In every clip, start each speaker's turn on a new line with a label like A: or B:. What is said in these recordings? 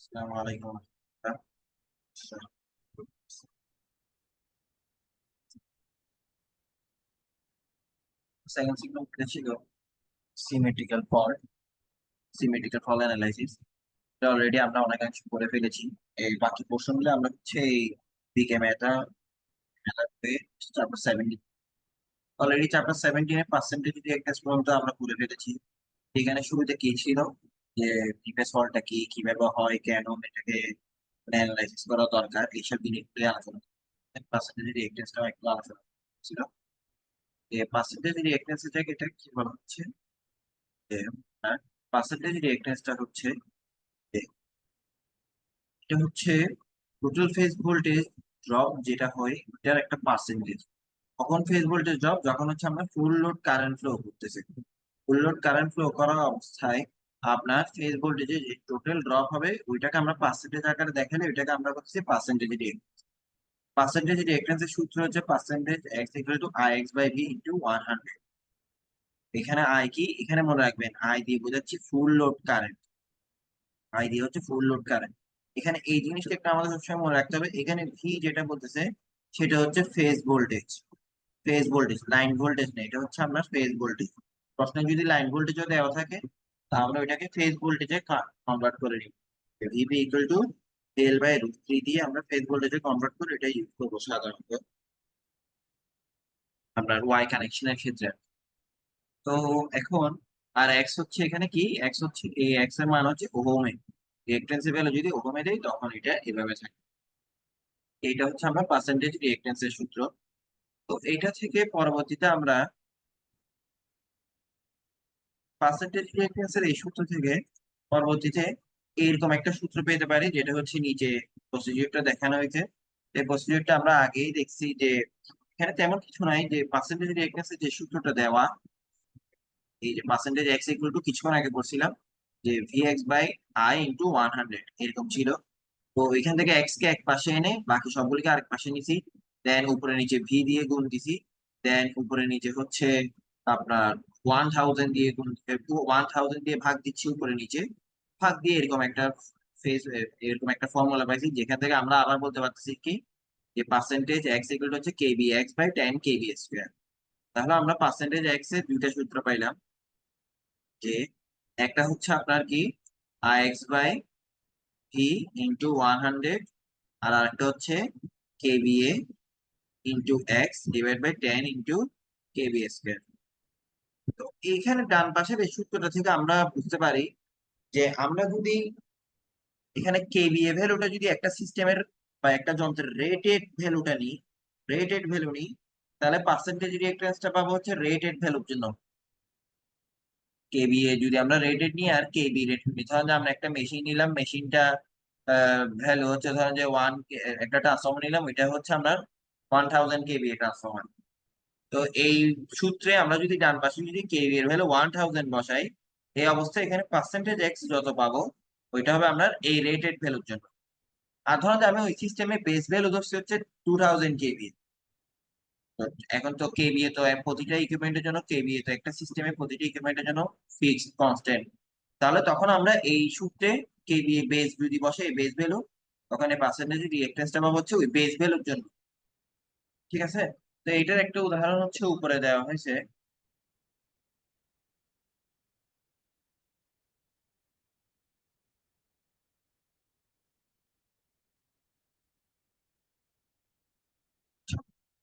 A: আসসালামু আলাইকুম। Second segment ছিল symmetrical fault, symmetrical fault analysis. এটা অলরেডি আমরা অনেকাংশ করে ফেলেছি। এই বাকি পোর্শন গুলো আমরা হচ্ছে এই বিকেমেটা চ্যাপ্টার 17, অলরেডি চ্যাপ্টার 17 এর পার্সেন্টেজ রিঅ্যাক্ট্যান্স পর্যন্ত আমরা করে ফেলেছি। এখানে শুরুতে কি ছিল যে প্রিভিয়াস ফল্টটা কি, কিভাবে হয়, কেন এটাকে অ্যানালাইসিস করা দরকার, এইসব জিনিসগুলো আলোচনা, পার্সেন্টেজ রিঅ্যাক্ট্যান্সটাও একটু আলোচনা ছিল। পার্সেন্টেজ রিঅ্যাক্ট্যান্স এটা কি বলা হচ্ছে যে পার্সেন্টেজ রিঅ্যাক্ট্যান্সটা হচ্ছে যে, এটা হচ্ছে টোটাল ফেজ ভোল্টেজ ড্রপ যেটা হয় এটার একটা পার্সেন্টেজ। কখন ফেজ ভোল্টেজ ড্রপ? যখন হচ্ছে আমরা ফুল লোড কারেন্ট ফ্লো করতেছি। ফুল লোড কারেন্ট ফ্লো করা অবস্থায় আপনার ফেজ ভোল্টেজে যে টোটাল ড্রপ হবে ওইটাকে আমরা পার্সেন্টেজ আকারে দেখালে ওইটাকে আমরা বলছি পার্সেন্টেজ রিঅ্যাক্ট্যান্স। পার্সেন্টেজ রিঅ্যাক্ট্যান্সের সূত্র হচ্ছে percentage X equal to I X by V into 100। এখানে আই কি, এখানে মনে রাখবেন আই দিয়ে বোঝাচ্ছি ফুল লোড কারেন্ট, আই দিয়ে হচ্ছে ফুল লোড কারেন্ট। এখানে এই জিনিসটা একটা আমাদের সবসময় মনে রাখতে হবে, এখানে ভি যেটা বলতেছে সেটা হচ্ছে phase voltage. Phase voltage, line voltage না, এটা হচ্ছে আপনার ফেজ ভোল্টেজ। প্রশ্নে যদি লাইন ভোল্টেজও দেওয়া থাকে তাহলে ওইটাকে ফেজ ভোল্টেজে কনভার্ট করে নিই। VB equal to L by root three দিয়ে আমরা ফেজ ভোল্টেজে কনভার্ট করে এটা ইউজ করবো সাধারণত আপনার ওয়াই কানেকশনের ক্ষেত্রে। তো এখন আর এক্স হচ্ছে এখানে কি, এক্স হচ্ছে এই এক্স এর মান হচ্ছে ওহমে। রিঅ্যাকট্যান্স ভ্যালু যদি ওহমে দেই তখন এটা এভাবে থাকে। এইটা হচ্ছে আমরা পার্সেন্টেজ রিঅ্যাকট্যান্স এর সূত্র। তো এইটা থেকে পরবর্তীতে আমরা পার্সেন্টেজ রিঅ্যাকট্যান্স এর এই সূত্র থেকে পরবর্তীতে এরকম একটা সূত্র পেতে পারি, যেটা হচ্ছে নিচে প্রসিডিউরটা দেখানো হয়েছে। এই প্রসিডিউরটা আমরা আগেই দেখছি যে এখানে তেমন কিছু নাই, যে পার্সেন্টেজ রিঅ্যাকট্যান্স এর যে সূত্রটা দেওয়া, এই যে পার্সেন্টেজ এক্স ইকুয়াল টু কিছুক্ষণ আগে পড়ছিলাম যে V X by I into 100 এরকম ছিল। তো এখান থেকে এক্স কে এক পাশে এনে বাকি সবগুলিকে আরেক পাশে নিছি। দেন উপরে নিচে ভি দিয়ে গুণ দিছি। দেন উপরে নিচে হচ্ছে আপনার 1000 দিয়ে গুণ, 1000 দিয়ে ভাগ দিচ্ছি উপরে নিচে, ভাগ দিয়ে এরকম একটা ফেজ, এরকম একটা ফর্মুলা পাইছি যেখান থেকে আমরা আবার বলতে পারতেছি কি যে পার্সেন্টেজ এক্স ইকুয়াল হচ্ছে কেবি এক্স বাই 10 কেবি স্কয়ার। তাহলে আমরা পার্সেন্টেজ এক্স এর দুইটা সূত্র পাইলাম, যে একটা হচ্ছে আপনার কি I X by V into 100, আর আরেকটা হচ্ছে KVA into X divide by 10 into KV square. তো এইখানে ডান পাশের এই সূত্রটা থেকে আমরা বুঝতে পারি যে আমরা যদি এখানে কেভিএ ভ্যালুটা যদি একটা সিস্টেমের বা একটা যন্ত্রের রেটেড ভ্যালুটা নিই, রেটেড ভ্যালু নিই, তাহলে পার্সেন্টেজ রিঅ্যাকট্যান্সটা পাবো হচ্ছে রেটেড ভ্যালুর জন্য। কেভিএ যদি আমরা রেটেড নিই আর কেবি রেটেড নিই, ধরেন যে আমরা একটা মেশিন নিলাম, মেশিনটা ভ্যালু হচ্ছে ধরেন যে একটা ট্রান্সফর্মার নিলাম, ওইটা হচ্ছে আমরা 1000 কেভিএ ট্রান্সফর্মার। তো এই সূত্রে আমরা যদি ডান পাশে যদি কেভি এর ভ্যালু 1000 বসাই, এই অবস্থায় এখানে পার্সেন্টেজ এক্স যত পাবো ওইটা হবে আপনার এই রেটেড ভ্যালুর জন্য। আর ধরেন যে আমি ওই সিস্টেমে বেস ভ্যালু ধরছি হচ্ছে 2000 কেভি। এখন তো কেভিএ তো প্রতিটা ইকুইপমেন্টের জন্য, কেভিএ তো একটা সিস্টেমে প্রতিটা ইকুইপমেন্টের জন্য ফিক্সড কনস্ট্যান্ট। তাহলে তখন আমরা এই সূত্রে কেভিএ বেস যদি বসে এই বেস ভ্যালু, ওখানে পার্সেন্টেজ রিঅ্যাকট্যান্সটা পাবো হচ্ছে ওই বেস ভ্যালুর জন্য। ঠিক আছে? তো এটার একটা উদাহরণ হচ্ছে উপরে দেওয়া হয়েছে।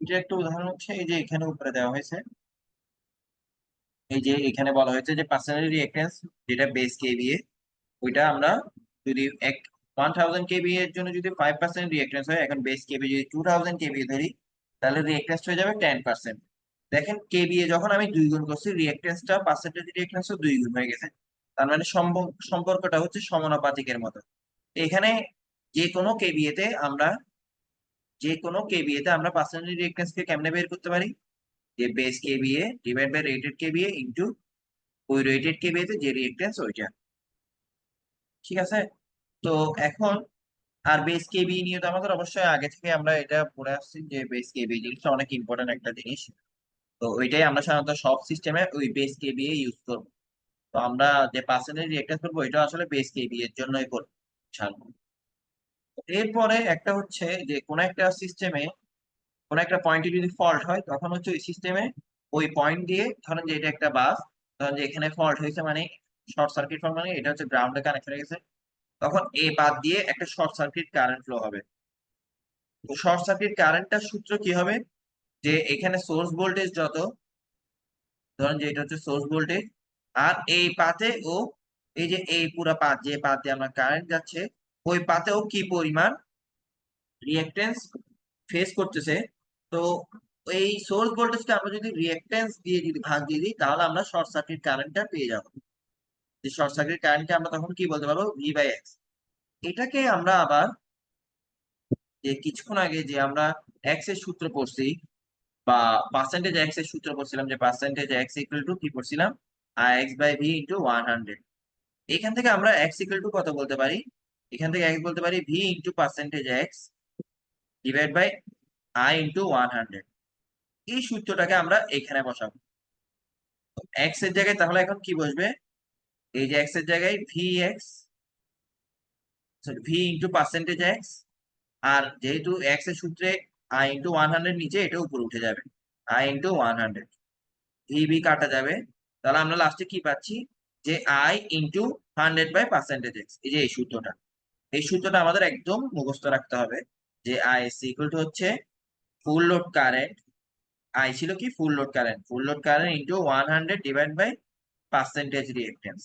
A: এটা একটা উদাহরণ হচ্ছে এই যে এখানে উপরে দেওয়া হয়েছে। এই যে এখানে বলা হয়েছে যে পার্সোনাল রিঅ্যাকট্যান্স যেটা বেস কেভিএ, ওইটা আমরা যদি 1000 কেভি এর জন্য যদি 5% রিঅ্যাকট্যান্স হয়, এখন বেস কেভি যদি 2000 কেভি ধরি তাহলে রিঅ্যাকট্যান্স হয়ে যাবে 10%। দেখেন কেভিএ যখন আমি দুই গুণ করছি, রিঅ্যাকট্যান্সটা পার্সেন্টেজ রিঅ্যাকট্যান্সও দুই গুণ হয়ে গেছে। তার মানে সম্পর্কটা হচ্ছে সমানুপাতিকের মতো। এখানে যে কোনো কেভিএ তে আমরা যে কোনো কেভিএ তে আমরা পার্সেন্টেজ রিঅ্যাকট্যান্স কে কেমনে বের করতে পারি, যে base KVA divide by rated KVA into ওই রেটেড কেভিএ তে যে রিঅ্যাকট্যান্স ওইটা। ঠিক আছে? তো এখন আর বেস কেবি নিয়ে তো আমাদের অবশ্যই আগে থেকে আমরা এটা পড়ে আসছি যে বেস কেবি জিনিসটা অনেক ইম্পর্টেন্ট একটা জিনিস। তো ওইটাই আমরা সাধারণত সব সিস্টেমে ওই বেস কেবি ইউজ করবো। তো আমরা যে পার্সেন্টেজ রিঅ্যাকট্যান্স করবো এটা আসলে বেস কেবি এর জন্যই করবো। ছাড়বো। এরপরে একটা হচ্ছে যে কোন একটা সিস্টেমে কোন একটা পয়েন্টে যদি ফল্ট হয় তখন হচ্ছে ওই সিস্টেমে ওই পয়েন্ট দিয়ে, ধরেন যে এটা একটা বাস, ধরেন যে এখানে ফল্ট হয়েছে মানে শর্ট সার্কিট ফল্ট, মানে এটা হচ্ছে গ্রাউন্ডে কানেক্ট হয়ে গেছে, তখন এই বাদ দিয়ে একটা শর্ট সার্কিট কারেন্ট ফ্লো হবে। তো শর্ট সার্কিট কারেন্টটার সূত্র কি হবে, যে এখানে সোর্স ভোল্টেজ যত, ধরেন যে এটা হচ্ছে সোর্স ভোল্টেজ, আর এই পাতে ও এই যে এই পুরো পাত, যে পাত দিয়ে আমরা কারেন্ট যাচ্ছে, ওই পাতেও কি পরিমাণ রিঅ্যাকটেন্স ফেস করতেছে। তো এই সোর্স ভোল্টেজকে আমরা যদি রিঅ্যাকটেন্স দিয়ে যদি ভাগ দিয়ে দিই, তাহলে আমরা শর্ট সার্কিট কারেন্টটা পেয়ে যাবো। যে শর্ট সার্কিট কারেন্টকে আমরা তখন কি বলতে পারবো, ভি বাই এক্স। এটাকে আমরা আবার যে কিছুক্ষণ আগে যে আমরা এক্স এর সূত্র পড়ছি, বা পার্সেন্টেজ এক্স এর সূত্র পড়ছিলাম, যে পার্সেন্টেজ এক্স ইকুয়াল টু কি পড়ছিলাম, I X by V into 100। এখান থেকে আমরা এক্স ইকুয়াল টু কত বলতে পারি, এখান থেকে এক্স বলতে পারি V into percentage X divide by I into 100। এই সূত্রটাকে আমরা এখানে বসাবো। এক্স এর জায়গায় তাহলে এখন কি বসবে, এই যে এক্স এর জায়গায় V X, V into percentage X, আর যেহেতু এক্স এর সূত্রে আই ইন্টু 100 নিচে, এটা উপরে উঠে যাবে, আই ইন্টু 100, ভি বি কাটা যাবে। তাহলে আমরা লাস্টে কি পাচ্ছি, যে আই ইন্টু 100/পার্সেন্টেজ এক্স। এই যে এই সূত্রটা, এই সূত্রটা আমাদের একদম মুখস্থ রাখতে হবে, যে আই এস ইকুয়াল টু হচ্ছে ফুল লোড কারেন্ট, আই ছিল কি full load current, full load current into 100 divide by percentage reactance.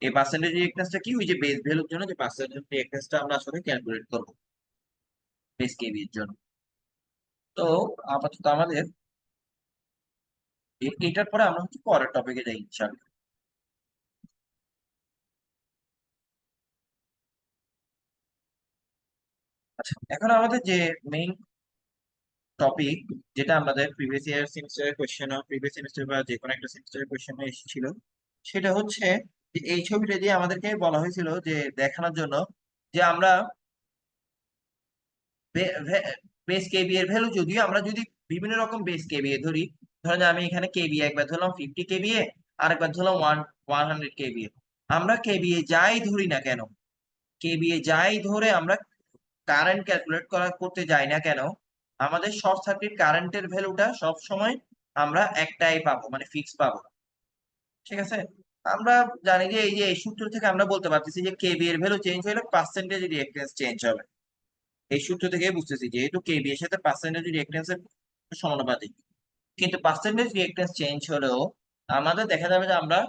A: এই পার্সেন্টেজ রিঅ্যাকটেন্সটা কি, ওই যে বেস ভ্যালুর জন্য যে পার্সেন্টেজ রিঅ্যাকটেন্সটা আমরা আসলে ক্যালকুলেট করব বেস কেবি এর জন্য। তো আপাতত আমাদের এটার পরে আমরা হচ্ছে পরের টপিকে যাই ইনশাআল্লাহ। আচ্ছা, এখন আমাদের যে মেইন টপিক, যেটা আমাদের প্রিভিয়াস ইয়ার সেমিস্টারের কোশ্চেন, প্রিভিয়াস সেমিস্টার বা যে কোনো একটা সেমিস্টারের কোশ্চেনে এসেছিল, সেটা হচ্ছে যে এই ছবিটা দিয়ে আমাদেরকে বলা হয়েছিল যে দেখানোর জন্য যে আমরা বেস কেবি এর ভ্যালু, যদিও আমরা যদি বিভিন্ন রকম বেস কেবি এ ধরি, ধরেন আমি এখানে কেবি একবার ধরলাম 50 কেবিএ, আরেকবার ধরলাম 100 কেবিএ। আমরা কেবিএ যাই ধরি না কেন, কেবিএ যাই ধরে আমরা কারেন্ট ক্যালকুলেট করতে যাই না কেন, আমাদের শর্ট সার্কিট কারেন্টের ভ্যালুটা সব সময় আমরা একটাই পাবো, মানে ফিক্স পাবো। ঠিক আছে, আমরা জানি যে এই যে এই সূত্র থেকে আমরা বলতে পারতেছি যে কেবি এর ভ্যালু চেঞ্জ হলে পার্সেন্টেজ রিঅ্যাকটেন্স চেঞ্জ হবে। এই সূত্র থেকে বুঝতেছি যেহেতু কেবি এর সাথে পার্সেন্টেজ রিঅ্যাকটেন্স এর সমানুপাতিক, কিন্তু পার্সেন্টেজ রিঅ্যাকটেন্স চেঞ্জ হলেও আমাদের দেখা যাবে যে আমরা,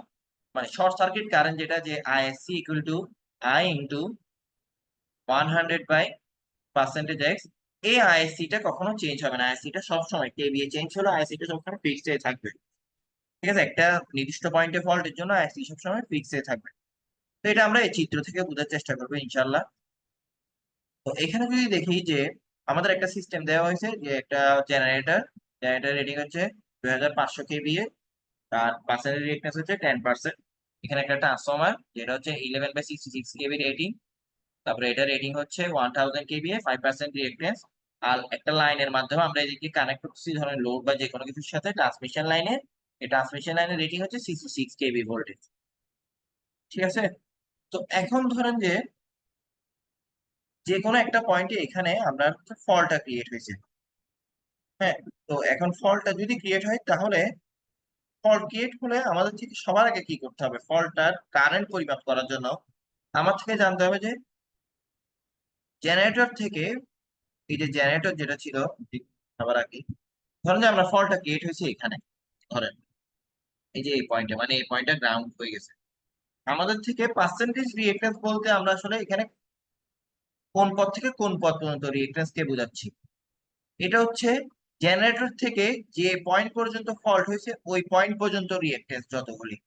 A: মানে শর্ট সার্কিট কারেন্ট যেটা, যে ISC equal to I into 100/পার্সেন্টেজ এক্স, এই আইএসসি টা কখনো চেঞ্জ হবে না। আইএসসি টা সবসময়, কেবিএ চেঞ্জ হলো আইএসসি টা সবসময় ফিক্সড থাকবে। ঠিক আছে, একটা নির্দিষ্ট পয়েন্টে ফল্টের জন্য আইএসসি সবসময় ফিক্সড থাকবে। তো এটা আমরা এই চিত্র থেকে বোঝার চেষ্টা করবো ইনশাল্লাহ। তো এখানে যদি দেখি যে আমাদের একটা সিস্টেম দেওয়া হয়েছে, যে একটা জেনারেটর, জেনারেটর রেটিং হচ্ছে 2500 কেভিএ, আর পার্সেন্টেজ রিঅ্যাকট্যান্স হচ্ছে 10%। এখানে একটা ট্রান্সফরমার যেটা হচ্ছে 11/66 কেভি রেটিং, তারপরে এটা রেটিং হচ্ছে 1000 কেভিএ, 5% রিঅ্যাকট্যান্স। আর একটা লাইনের মাধ্যমে আমরা এদিকে কানেক্ট করতেছি, ধরেন লোড বা যে কোনো কিছুর সাথে ট্রান্সমিশন লাইনে। এই ট্রান্সমিশন লাইনের রেটিং হচ্ছে 66 কেভি ভোল্টেজ। ঠিক আছে, তো এখন ধরেন যে যে কোনো একটা পয়েন্টে এখানে আমরা ফলটা ক্রিয়েট হয়েছে। হ্যাঁ, তো এখন ফলটা যদি ক্রিয়েট হয়, তাহলে ফল্ট ক্রিয়েট হলে আমাদের থেকে সবার আগে কি করতে হবে, ফল্টটার কারেন্ট পরিমাপ করার জন্য আমার থেকে জানতে হবে যে জেনারেটর থেকে, এই যে জেনারেটর যেটা ছিল সবার আগে, ধরেন যে আমরা ফল্টটা ক্রিয়েট হয়েছে এখানে, ধরেন এই যে এই পয়েন্টে, মানে এই পয়েন্টটা গ্রাউন্ড হয়ে গেছে। আমাদের থেকে পার্সেন্টেজ রিঅ্যাকট্যান্স বলতে আমরা আসলে এখানে কোন পথ থেকে কোন পথ পর্যন্ত রিঅ্যাকট্যান্স কে বোঝাচ্ছি, এটা হচ্ছে জেনারেটর থেকে যে পয়েন্ট পর্যন্ত ফল্ট হয়েছে ওই পয়েন্ট পর্যন্ত রিঅ্যাকট্যান্স যতগুলি,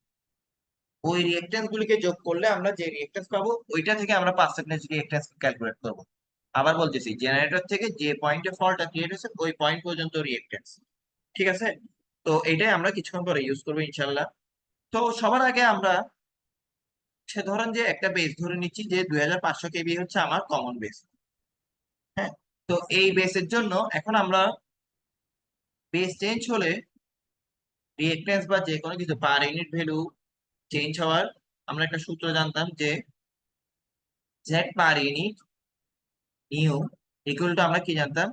A: ওই রিঅ্যাকট্যান্স গুলিকে যোগ করলে আমরা যে রিঅ্যাকট্যান্স পাবো, ওইটা থেকে আমরা পার্সেন্টেজ রিঅ্যাকট্যান্স ক্যালকুলেট করবো। আবার বলতেছি, জেনারেটর থেকে যে পয়েন্টে ফল্টটা ক্রিয়েট হয়েছে ওই পয়েন্ট পর্যন্ত রিঅ্যাকট্যান্স। ঠিক আছে, তো এটাই আমরা কিছুক্ষণ পরে ইউজ করবো ইনশাল্লাহ। তো সবার আগে আমরা সে ধরেন যে একটা বেস ধরে নিচ্ছি, যে 2500 কেবি হচ্ছে আমার কমন বেস। হ্যাঁ, তো এই বেসের জন্য এখন আমরা বেস চেঞ্জ হলে রিঅ্যাকট্যান্স বা যে কোনো কিছু পার ইউনিট ভ্যালু চেঞ্জ হওয়ার আমরা একটা সূত্র জানতাম, যে Z per unit new equal to আমরা কি জানতাম,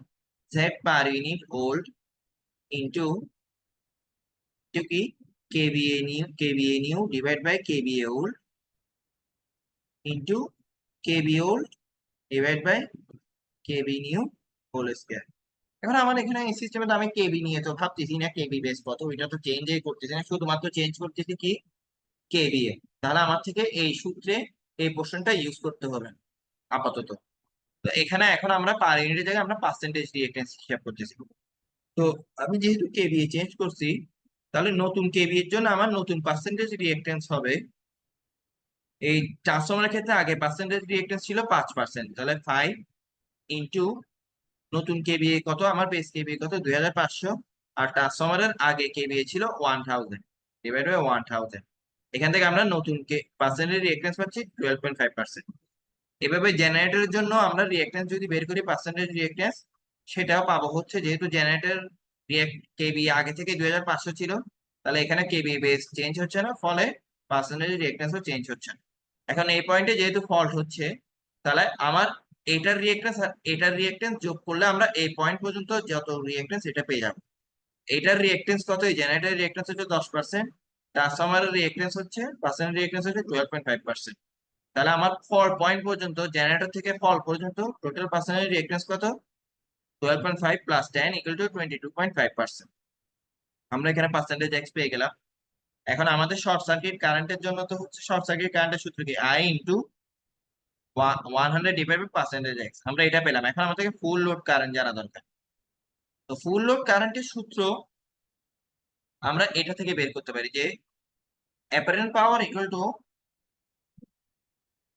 A: Z per unit old into কি KBA new divide by KBA old into KB old divide by KB new whole square. এখন আমার এখানে এই সিস্টেমে আমি কেবি নিয়ে তো ভাবতেছি না, কেবি বেস কত ওইটা তো চেঞ্জই করতেছি না, শুধুমাত্র চেঞ্জ করতেছি কি কেবিএ। তাহলে আমার থেকে এই সূত্রে এই পোর্শনটা ইউজ করতে হবে আপাতত। তো এখানে এখন আমরা পার ইউনিটের জায়গায় আমরা পার্সেন্টেজ রিঅ্যাকট্যান্স হিসাব করতেছি। তো আমি যেহেতু কেবিএ চেঞ্জ করছি, তাহলে নতুন কেবি এর জন্য আমার নতুন পার্সেন্টেজ রিঅ্যাকট্যান্স হবে। এই ট্রান্সফর্মারের ক্ষেত্রে আগে পার্সেন্টেজ রিঅ্যাকট্যান্স ছিল 5%, তাহলে 5 ইন্টু নতুন কেবিএ কত, আমার বেস কেবিএ কত 2500, আর ট্রান্সফরমারের আগে কেবিএ ছিল 1000 ডিভাইড বাই 1000। এখান থেকে আমরা নতুন পার্সেন্টেজ রিঅ্যাকট্যান্স পাচ্ছি 12.5%। এভাবে জেনারেটরের জন্য আমরা রিঅ্যাকট্যান্স যদি বের করি পার্সেন্টেজ রিঅ্যাকট্যান্স, সেটাও পাবো হচ্ছে, যেহেতু জেনারেটর কেবি আগে থেকে 2500 ছিল, তাহলে এখানে কেবি বেস চেঞ্জ হচ্ছে না, ফলে পার্সেন্টেজ রিঅ্যাকট্যান্সও চেঞ্জ হচ্ছে না। এখন এই পয়েন্টে যেহেতু ফল্ট হচ্ছে, তাহলে আমার এটার রিঅ্যাকট্যান্স আর এটার রিঅ্যাকট্যান্স যোগ করলে আমরা এই পয়েন্ট পর্যন্ত যত রিঅ্যাকট্যান্স এটা পেয়ে যাবো। এটার রিঅ্যাকট্যান্স কত, এই জেনারেটরের রিঅ্যাকট্যান্স হচ্ছে 10%, ট্রান্সফরমারের রিঅ্যাকট্যান্স হচ্ছে পার্সেন্টেজ রিঅ্যাকট্যান্স হচ্ছে 12.5%। তাহলে আমার ফল পয়েন্ট পর্যন্ত, জেনারেটর থেকে ফল পর্যন্ত টোটাল পার্সেন্টেজ রিঅ্যাকট্যান্স কত, 12.5 প্লাস 10 ইকুয়াল টু 22.5%। আমরা এখানে পার্সেন্টেজ এক্স পেয়ে গেলাম। এখন আমাদের শর্ট সার্কিট কারেন্টের জন্য তো হচ্ছে, শর্ট সার্কিট কারেন্টের সূত্র কি, I into 100 divide by percentage X, আমরা এটা পেলাম। এখন আমাদেরকে ফুল লোড কারেন্ট জানা দরকার। তো ফুল লোড কারেন্টের সূত্র আমরা এটা থেকে বের করতে পারি যে অ্যাপারেন্ট পাওয়ার ইকুয়াল টু,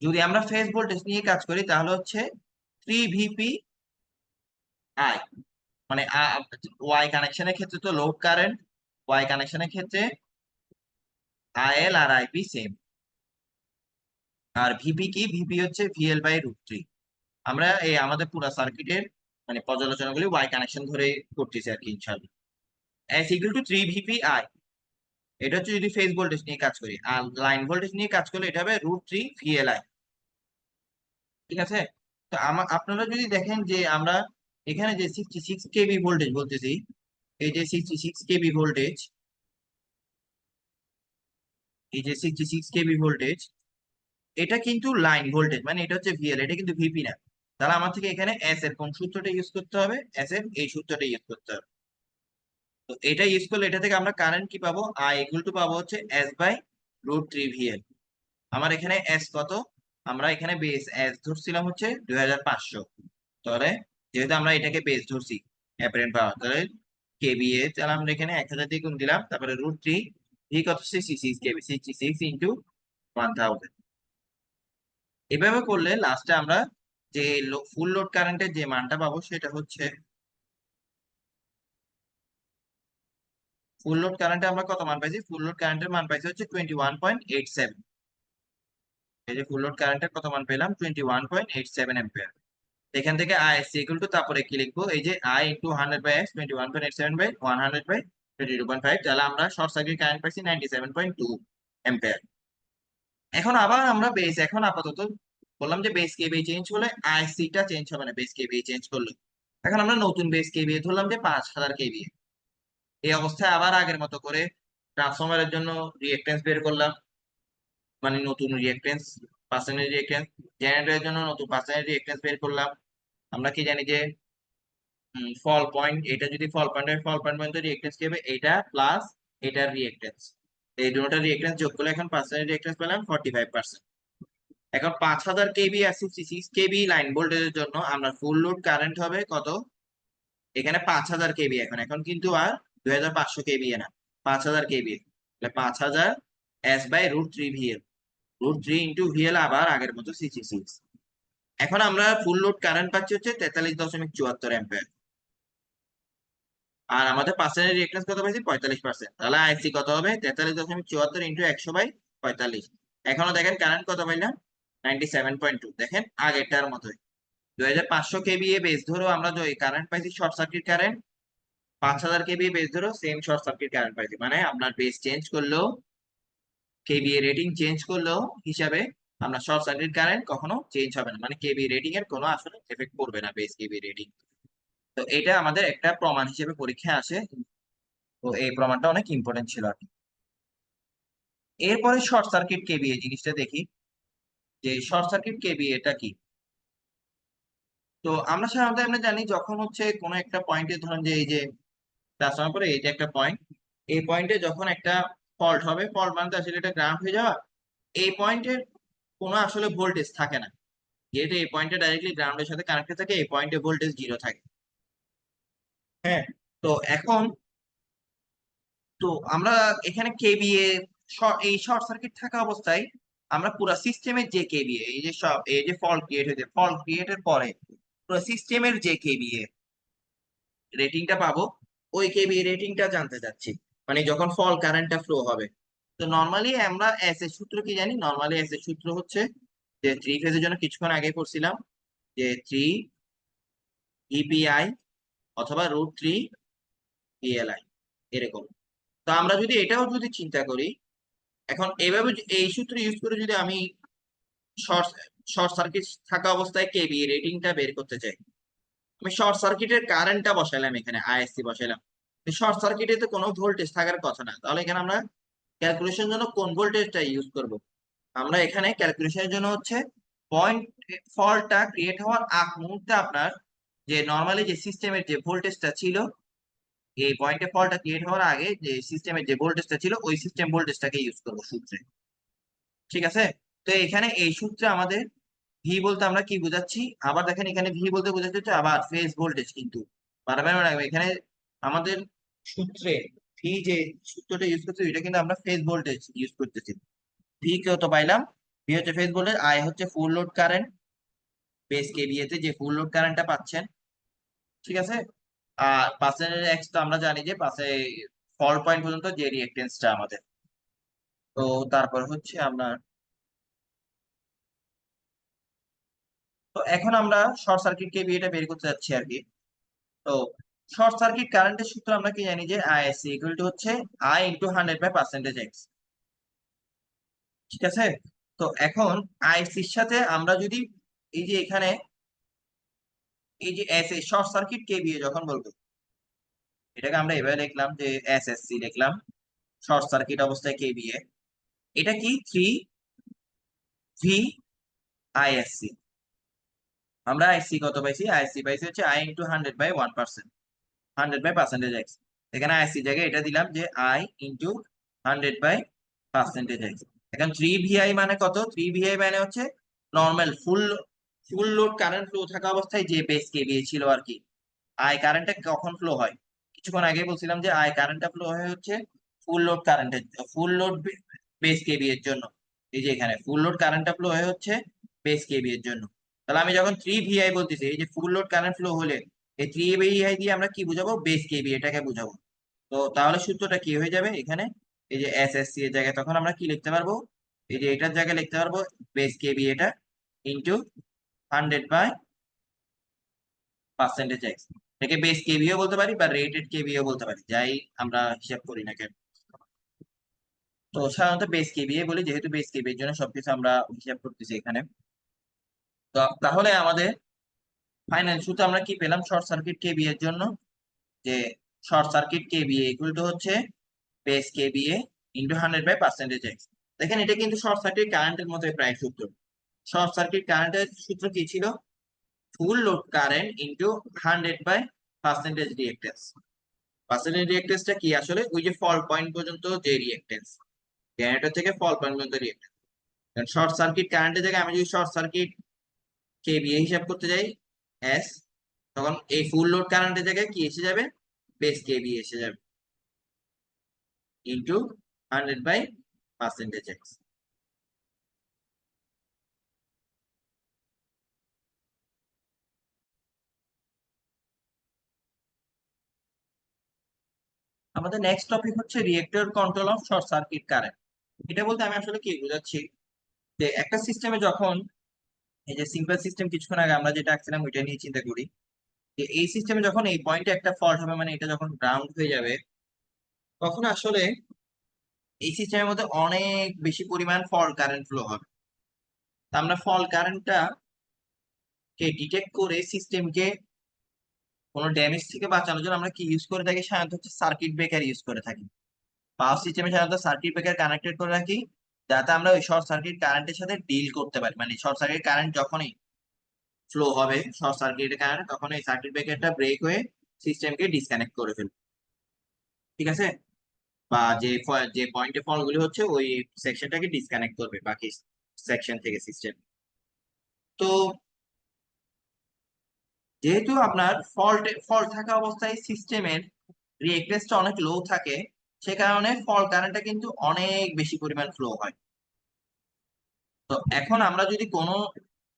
A: যদি আমরা ফেজ ভোল্টেজ নিয়ে কাজ করি তাহলে হচ্ছে 3 ভিপি আই, মানে ওয়াই কানেকশনের ক্ষেত্রে তো লোড কারেন্ট, ওয়াই কানেকশনের ক্ষেত্রে আইএল আর আইপি সেম। আর ভিপি কি, ভিপি হচ্ছে ভিএল বাই √3। আমরা এই আমাদের পুরো সার্কিটের মানে পর্যালোচনাগুলি ওয়াই কানেকশন ধরে করতেছি আর কি ইনশাআল্লাহ। S equal to 3 VP I, এটা হচ্ছে যদি ফেজ ভোল্টেজ নিয়ে কাজ করি। আর লাইন ভোল্টেজ নিয়ে কাজ করলে এটা হবে √3 VLI। ঠিক আছে। তো আপনারা যদি দেখেন যে আমরা এখানে যে 66 কেবি ভোল্টেজ বলতেছি, এই যে 66 কেবি ভোল্টেজ, এই যে 66 কেবি ভোল্টেজ, এটা কিন্তু লাইন ভোল্টেজ, মানে এটা হচ্ছে ভিএল, এটা কিন্তু ভিপি না। তাহলে আমার থেকে এখানে এস এর কোন সূত্রটা ইউজ করতে হবে, এস এর এই সূত্রটা ইউজ করতে হবে। তো এটা ইউজ করলে এটা থেকে আমরা কারেন্ট কি পাবো, আই ইকুয়াল টু পাবো হচ্ছে এস বাই √3 VL। আমার এখানে এস কত, আমরা এখানে বেস এস ধরছিলাম হচ্ছে 2500। তাহলে যেহেতু আমরা এটাকে বেস ধরছি অ্যাপারেন্ট পাওয়ার, তাহলে কেবিএ, তাহলে আমরা এখানে 1000 দিয়ে গুণ দিলাম, তারপরে √3, ভি কত 66 কেবি, 66 ইন্টু 1000। এভাবে করলে লাস্টে আমরা যে ফুল লোড কারেন্টের যে মানটা পাবো সেটা হচ্ছে, ফুল লোড কারেন্টে আমরা কত মান পাইছি, ফুল লোড কারেন্টের মান পাইছি হচ্ছে 21.87। এই যে ফুল লোড কারেন্টের কত মান পেলাম, 21.87 অ্যাম্পিয়ার। এখান থেকে আইএসসি ইকুয়াল টু, তারপরে কি লিখবো, এই যে আই ইন্টু 100/x, 21.87 বাই 100/22.5, তাহলে আমরা শর্ট সার্কিট কারেন্ট পাইছি 97.2 অ্যাম্পিয়ার। এখন আবার আমরা বেস, এখন আপাতত বললাম যে বেস কেবি চেঞ্জ হলে আইসি টা চেঞ্জ হবে না, বেস কেবি চেঞ্জ করলে। এখন আমরা নতুন বেস কেবি ধরলাম যে 5000 কেবি। এই অবস্থায় আবার আগের মতো করে ট্রান্সফরমারের জন্য রিঅ্যাকট্যান্স বের করলাম, মানে নতুন রিঅ্যাকট্যান্স, পার্সেন্টেজ রিঅ্যাকট্যান্স। জেনারেটরের জন্য নতুন পার্সেন্টেজ রিঅ্যাকট্যান্স বের করলাম। আমরা কি জানি যে ফল পয়েন্ট, এটা যদি ফল পয়েন্ট হয়, ফল পয়েন্ট পর্যন্ত রিঅ্যাকট্যান্স কি হবে, এটা প্লাস এটার রিঅ্যাকট্যান্স, এই দুটোটার রিঅ্যাকট্যান্স যোগ করলে এখন পার্সেন্টেজ রিঅ্যাকট্যান্স পেলাম 45%। এখন 5000 কেবি আর 66 কেবি লাইন ভোল্টেজের জন্য আমরা ফুল লোড কারেন্ট হবে কত, এখানে 5000 কেবি, এখন এখন কিন্তু আর 2500 কেবি না, 5000 কেবি। তাহলে 5000 S by √3 VL, √3 into VL, আবার আগের মতো 66। এখন আমরা ফুল লোড কারেন্ট পাচ্ছি হচ্ছে 43.74 অ্যাম্পিয়ার। আর আমাদের পার্সেন্টেজ রিঅ্যাকট্যান্স কত পাইছি, 45%। তাহলে আইসি কত হবে, 43.74 ইন্টু 100/45। এখনো দেখেন কারেন্ট কত পাইলাম, 97.2। দেখেন আগেরটার মতোই 2500 কেবি এ বেস ধরো আমরা যে কারেন্ট পাইছি শর্ট সার্কিট কারেন্ট, 5000 কেবি বেস ধরো সেম শর্ট সার্কিট কারেন্ট পাইছি, মানে আপনার বেস চেঞ্জ করলেও, কেবি এ রেটিং চেঞ্জ করলেও হিসাবে আমরা শর্ট সার্কিট কারেন্ট কখনো চেঞ্জ হবে না, মানে কেবি রেটিং এর কোনো আসলে এফেক্ট পড়বে না বেস কেবি রেটিং। তো এটা আমাদের একটা প্রমাণ হিসেবে পরীক্ষায় আসে। তো এই প্রমাণটা অনেক ইম্পর্টেন্ট ছিল আর কি। এরপরে শর্ট সার্কিট কেবি এই জিনিসটা দেখি, যে শর্ট সার্কিট কেবি এটা কি। তো আমরা সাধারণত আমরা জানি যখন হচ্ছে কোনো একটা পয়েন্টে, ধরুন যে এই যে ট্রান্সফর্মার করে এই যে একটা পয়েন্ট, এই পয়েন্টে যখন একটা ফল্ট হবে, ফল্ট মানে তো আসলে এটা গ্রাউন্ড হয়ে যাওয়া, এই পয়েন্টের কোনো আসলে ভোল্টেজ থাকে না, যেহেতু এই পয়েন্টে ডাইরেক্টলি গ্রাউন্ডের সাথে কানেক্টেড থাকে, এই পয়েন্টে ভোল্টেজ জিরো থাকে। হ্যাঁ। তো এখন তো আমরা এখানে কেবিএ, এই শর্ট সার্কিট থাকা অবস্থায় আমরা পুরো সিস্টেমের যে কেবিএ, এই যে সব এই যে ফল্ট ক্রিয়েট হয়েছে, ফল্ট ক্রিয়েটের পরে পুরো সিস্টেমের যে কেবিএ রেটিংটা পাবো, ওই কেবিএ রেটিংটা জানতে চাচ্ছি, মানে যখন ফল কারেন্টটা ফ্লো হবে। তো নর্মালি আমরা এস এর সূত্র কি জানি, নর্মালি এস এর সূত্র হচ্ছে যে থ্রি ফেজের জন্য কিছুক্ষণ আগে পড়ছিলাম, যে 3 ইপিআই অথবা √3 পিএলআই এরকম। তো আমরা যদি এটাও যদি চিন্তা করি, এখন এইভাবে এই সূত্র ইউজ করে যদি আমি শর্ট শর্ট সার্কিট থাকা অবস্থায় কেবি রেটিংটা বের করতে চাই, আমি শর্ট সার্কিটের কারেন্টটা বসাইলাম, এখানে আইএসসি বসাইলাম। শর্ট সার্কিটে তো কোনো ভোল্টেজ থাকার কথা না, তাহলে এখানে আমরা ক্যালকুলেশনের জন্য কোন ভোল্টেজটা ইউজ করব? আমরা এখানে ক্যালকুলেশনের জন্য হচ্ছে পয়েন্ট ফলটা ক্রিয়েট হওয়ার আগ মুহূর্তে আপনার যে নর্মালি যে সিস্টেমের যে ভোল্টেজটা ছিল, এই পয়েন্টে ফলটা ক্রিয়েট হওয়ার আগে যে সিস্টেমের যে ভোল্টেজটা ছিল, ওই সিস্টেম ভোল্টেজটাকে ইউজ করবো সূত্রে। ঠিক আছে। তো এখানে এই সূত্রে আমাদের ভি বলতে আমরা কি বোঝাচ্ছি, আবার দেখেন এখানে ভি বলতে বোঝাচ্ছে হচ্ছে আবার ফেজ ভোল্টেজ, কিন্তু বারবার মনে রাখবেন এখানে আমাদের সূত্রে ভি যে সূত্রটা ইউজ করছি, এটা কিন্তু আমরা ফেজ ভোল্টেজ ইউজ করতেছি। ভি কত পাইলাম, ভি হচ্ছে ফেজ ভোল্টেজ, আই হচ্ছে ফুল লোড কারেন্ট, বেস কেভিএ তে যে ফুল লোড কারেন্টটা পাচ্ছেন। ঠিক আছে। আর পার্সেন্টেজ এক্স তো আমরা জানি যে পাশে ফল পয়েন্ট পর্যন্ত যে রিঅ্যাকটেন্সটা আমাদের। তো তারপর হচ্ছে আমরা, তো এখন আমরা শর্ট সার্কিট কেভিএটা বের করতে যাচ্ছি আর কি। তো শর্ট সার্কিট কারেন্টের সূত্র আমরা কি জানি, যে আইএসসি ইকুয়াল টু হচ্ছে আই ইন্টু 100/পার্সেন্টেজ এক্স। ঠিক আছে। তো এখন আইএসসির সাথে আমরা যদি এই যে এখানে এই যে S a short circuit KVA যখন বলবো, এটাকে আমরা এভাবে লিখলাম যে এসএসসি লিখলাম, শর্ট সার্কিট অবস্থায় কেভিএ। এটা কি 3 ভি আইএসসি। আমরা আইসি কত পাইছি, আইসি পাইছি হচ্ছে আই ইন্টু 100/1%, 100/পার্সেন্টেজ এক্স। এখানে আইসি জায়গায় এটা দিলাম যে আই ইন্টু 100/পার্সেন্টেজ এক্স। এখন 3 ভিআই মানে কত, 3 ভিআই মানে হচ্ছে নর্মাল ফুল ফুল লোড কারেন্ট ফ্লো থাকা অবস্থায় যে বেস কেভিএ ছিল আর কি। আই কারেন্টটা কখন ফ্লো হয়, কিছুক্ষণ আগে বলছিলাম যে আই কারেন্টটা ফ্লো হয় হচ্ছে ফুল লোড কারেন্টের, ফুল লোড বেস কেবি এর জন্য। এই যে এখানে ফুল লোড কারেন্টটা ফ্লো হয় হচ্ছে বেস কেবি এর জন্য। তাহলে আমি যখন 3 ভিআই বলতেছি, এই যে ফুল লোড কারেন্ট ফ্লো হলে এই 3 ভিআই দিয়ে আমরা কি বুঝাবো, বেস কেবি এটাকে বুঝাবো। তো তাহলে সূত্রটা কি হয়ে যাবে এখানে, এই যে এসএসসি এর জায়গায় তখন আমরা কি লিখতে পারবো, এই যে এটার জায়গায় লিখতে পারবো বেস কেবি এটা ইন্টু 100/পার্সেন্টেজ এক্স। এটাকে বেস কেভিও বলতে পারি বা রেটেড কেভিও বলতে পারি, যাই আমরা হিসাব করি না কেন। তো সাধারণত বেস কেভিএ বলি, যেহেতু বেস কেভি এর জন্য সবকিছু আমরা হিসাব করতেছি এখানে। তো তাহলে আমাদের ফাইনাল সূত্র আমরা কি পেলাম শর্ট সার্কিট কেভিএ এর জন্য, যে short circuit KVA equal to হচ্ছে বেস কেভিএ ইন্টু 100/পার্সেন্টেজ এক্স। দেখেন এটা কিন্তু শর্ট সার্কিট কারেন্টের মতো প্রায় সূত্র। শর্ট সার্কিট কারেন্টের সূত্র কি ছিল, ফুল লোড কারেন্ট ইন্টু 100/পার্সেন্টেজ রিঅ্যাক্টেন্স। পার্সেন্টেজ রিঅ্যাক্টেন্সটা কি আসলে ওই যে ফল পয়েন্ট পর্যন্ত যে রিঅ্যাক্টেন্স, জেনারেটর থেকে ফল পয়েন্ট পর্যন্ত রিঅ্যাক্টেন্স। শর্ট সার্কিট কারেন্টের জায়গায় আমি যদি শর্ট সার্কিট কেভিএ হিসাব করতে যাই এস, তখন এই ফুল লোড কারেন্টের জায়গায় কি এসে যাবে, বেস কেভিএ এসে যাবে ইন্টু 100/পার্সেন্টেজ এক্স। আমাদের নেক্সট টপিক হচ্ছে reactor control of short circuit current. এটা বলতে আমি আসলে কি বোঝাচ্ছি, যে একটা সিস্টেমে যখন এই যে সিম্পল সিস্টেম কিছুক্ষণ আগে আমরা যেটা আঁকছিলাম ওইটা নিয়ে চিন্তা করি, যে এই সিস্টেমে যখন এই পয়েন্টে একটা ফল্ট হবে, মানে এটা যখন গ্রাউন্ড হয়ে যাবে, তখন আসলে এই সিস্টেমের মধ্যে অনেক বেশি পরিমাণ ফল্ট কারেন্ট ফ্লো হবে। আমরা ফল কারেন্টটা কে ডিটেক্ট করে সিস্টেমকে কোনো ড্যামেজ থেকে বাঁচানোর জন্য আমরা কি ইউজ করে থাকি, সাধারণত হচ্ছে সার্কিট ব্রেকার ইউজ করে থাকি। পাওয়ার সিস্টেমে সাধারণত সার্কিট ব্রেকার কানেক্টেড করে রাখি, যাতে আমরা ওই শর্ট সার্কিট কারেন্টের সাথে ডিল করতে পারি। মানে শর্ট সার্কিট কারেন্ট যখনই ফ্লো হবে, শর্ট সার্কিট কারেন্ট, তখন এই সার্কিট ব্রেকারটা ব্রেক হয়ে সিস্টেমকে ডিসকানেক্ট করে ফেলবে। ঠিক আছে, বা যে পয়েন্টে ফলগুলি হচ্ছে ওই সেকশনটাকে ডিসকানেক্ট করবে বাকি সেকশন থেকে সিস্টেম। তো যেহেতু আপনার ফল্ট থাকা অবস্থায় সিস্টেমের রিঅ্যাক্টেন্সটা অনেক লো থাকে, সে কারণে ফল্ট কারেন্টটা কিন্তু অনেক বেশি পরিমাণ ফ্লো হয়। তো এখন আমরা যদি কোনো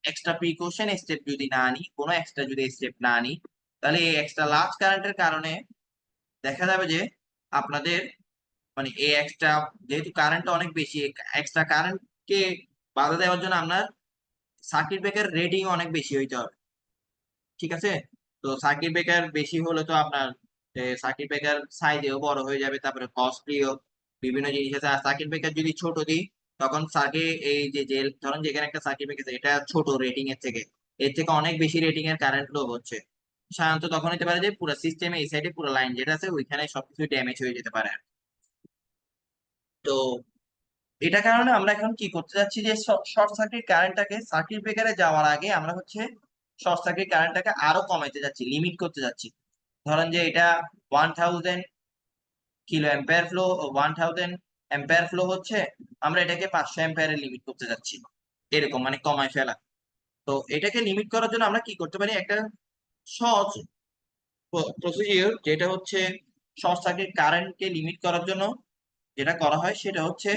A: এক্সট্রা প্রিকশন স্টেপ যদি না নিই, কোনো এক্সট্রা যদি স্টেপ না নিই, তাহলে এই এক্সট্রা লার্জ কারেন্টের কারণে দেখা যাবে যে আপনাদের মানে এই এক্সট্রা, যেহেতু কারেন্টটা অনেক বেশি, এক্সট্রা কারেন্টকে বাধা দেওয়ার জন্য আপনার সার্কিট ব্রেকার রেটিং অনেক বেশি হইতে হবে। ঠিক আছে, তো সার্কিট ব্রেকার বেশি হলে তো আপনার সার্কিট ব্রেকার সাইজেও বড় হয়ে যাবে, তারপরে কস্টলিও বিভিন্ন জিনিস আছে। আর সার্কিট ব্রেকার যদি ছোট দিই, তখন সার্কিট এই যে ধরুন যেখানে একটা সার্কিট ব্রেকার এটা ছোট রেটিং এর থেকে অনেক বেশি রেটিং এর কারেন্ট ফ্লো হচ্ছে, সাধারণত তখন হতে পারে যে পুরো সিস্টেমে এই সাইডে পুরো লাইন যেটা আছে ওইখানে সবকিছু ড্যামেজ হয়ে যেতে পারে। তো এটা কারণে আমরা এখন কি করতে যাচ্ছি, যে শর্ট সার্কিট কারেন্টটাকে সার্কিট ব্রেকারে যাওয়ার আগে আমরা হচ্ছে শর্ট সার্কিট কারেন্টটাকে আরো কমাইতে যাচ্ছি, লিমিট করতে যাচ্ছি। ধরেন যে এটা 1000 kilo ampere flow, 1000 ampere flow হচ্ছে, আমরা এটাকে 500 অ্যাম্পিয়ারে লিমিট করতে যাচ্ছি, এরকম মানে কমায় ফেলা। তো এটাকে লিমিট করার জন্য আমরা কি করতে পারি, একটা সহজ প্রসিডিওর, যেটা হচ্ছে শর্ট সার্কিট কারেন্টকে লিমিট করার জন্য যেটা করা হয় সেটা হচ্ছে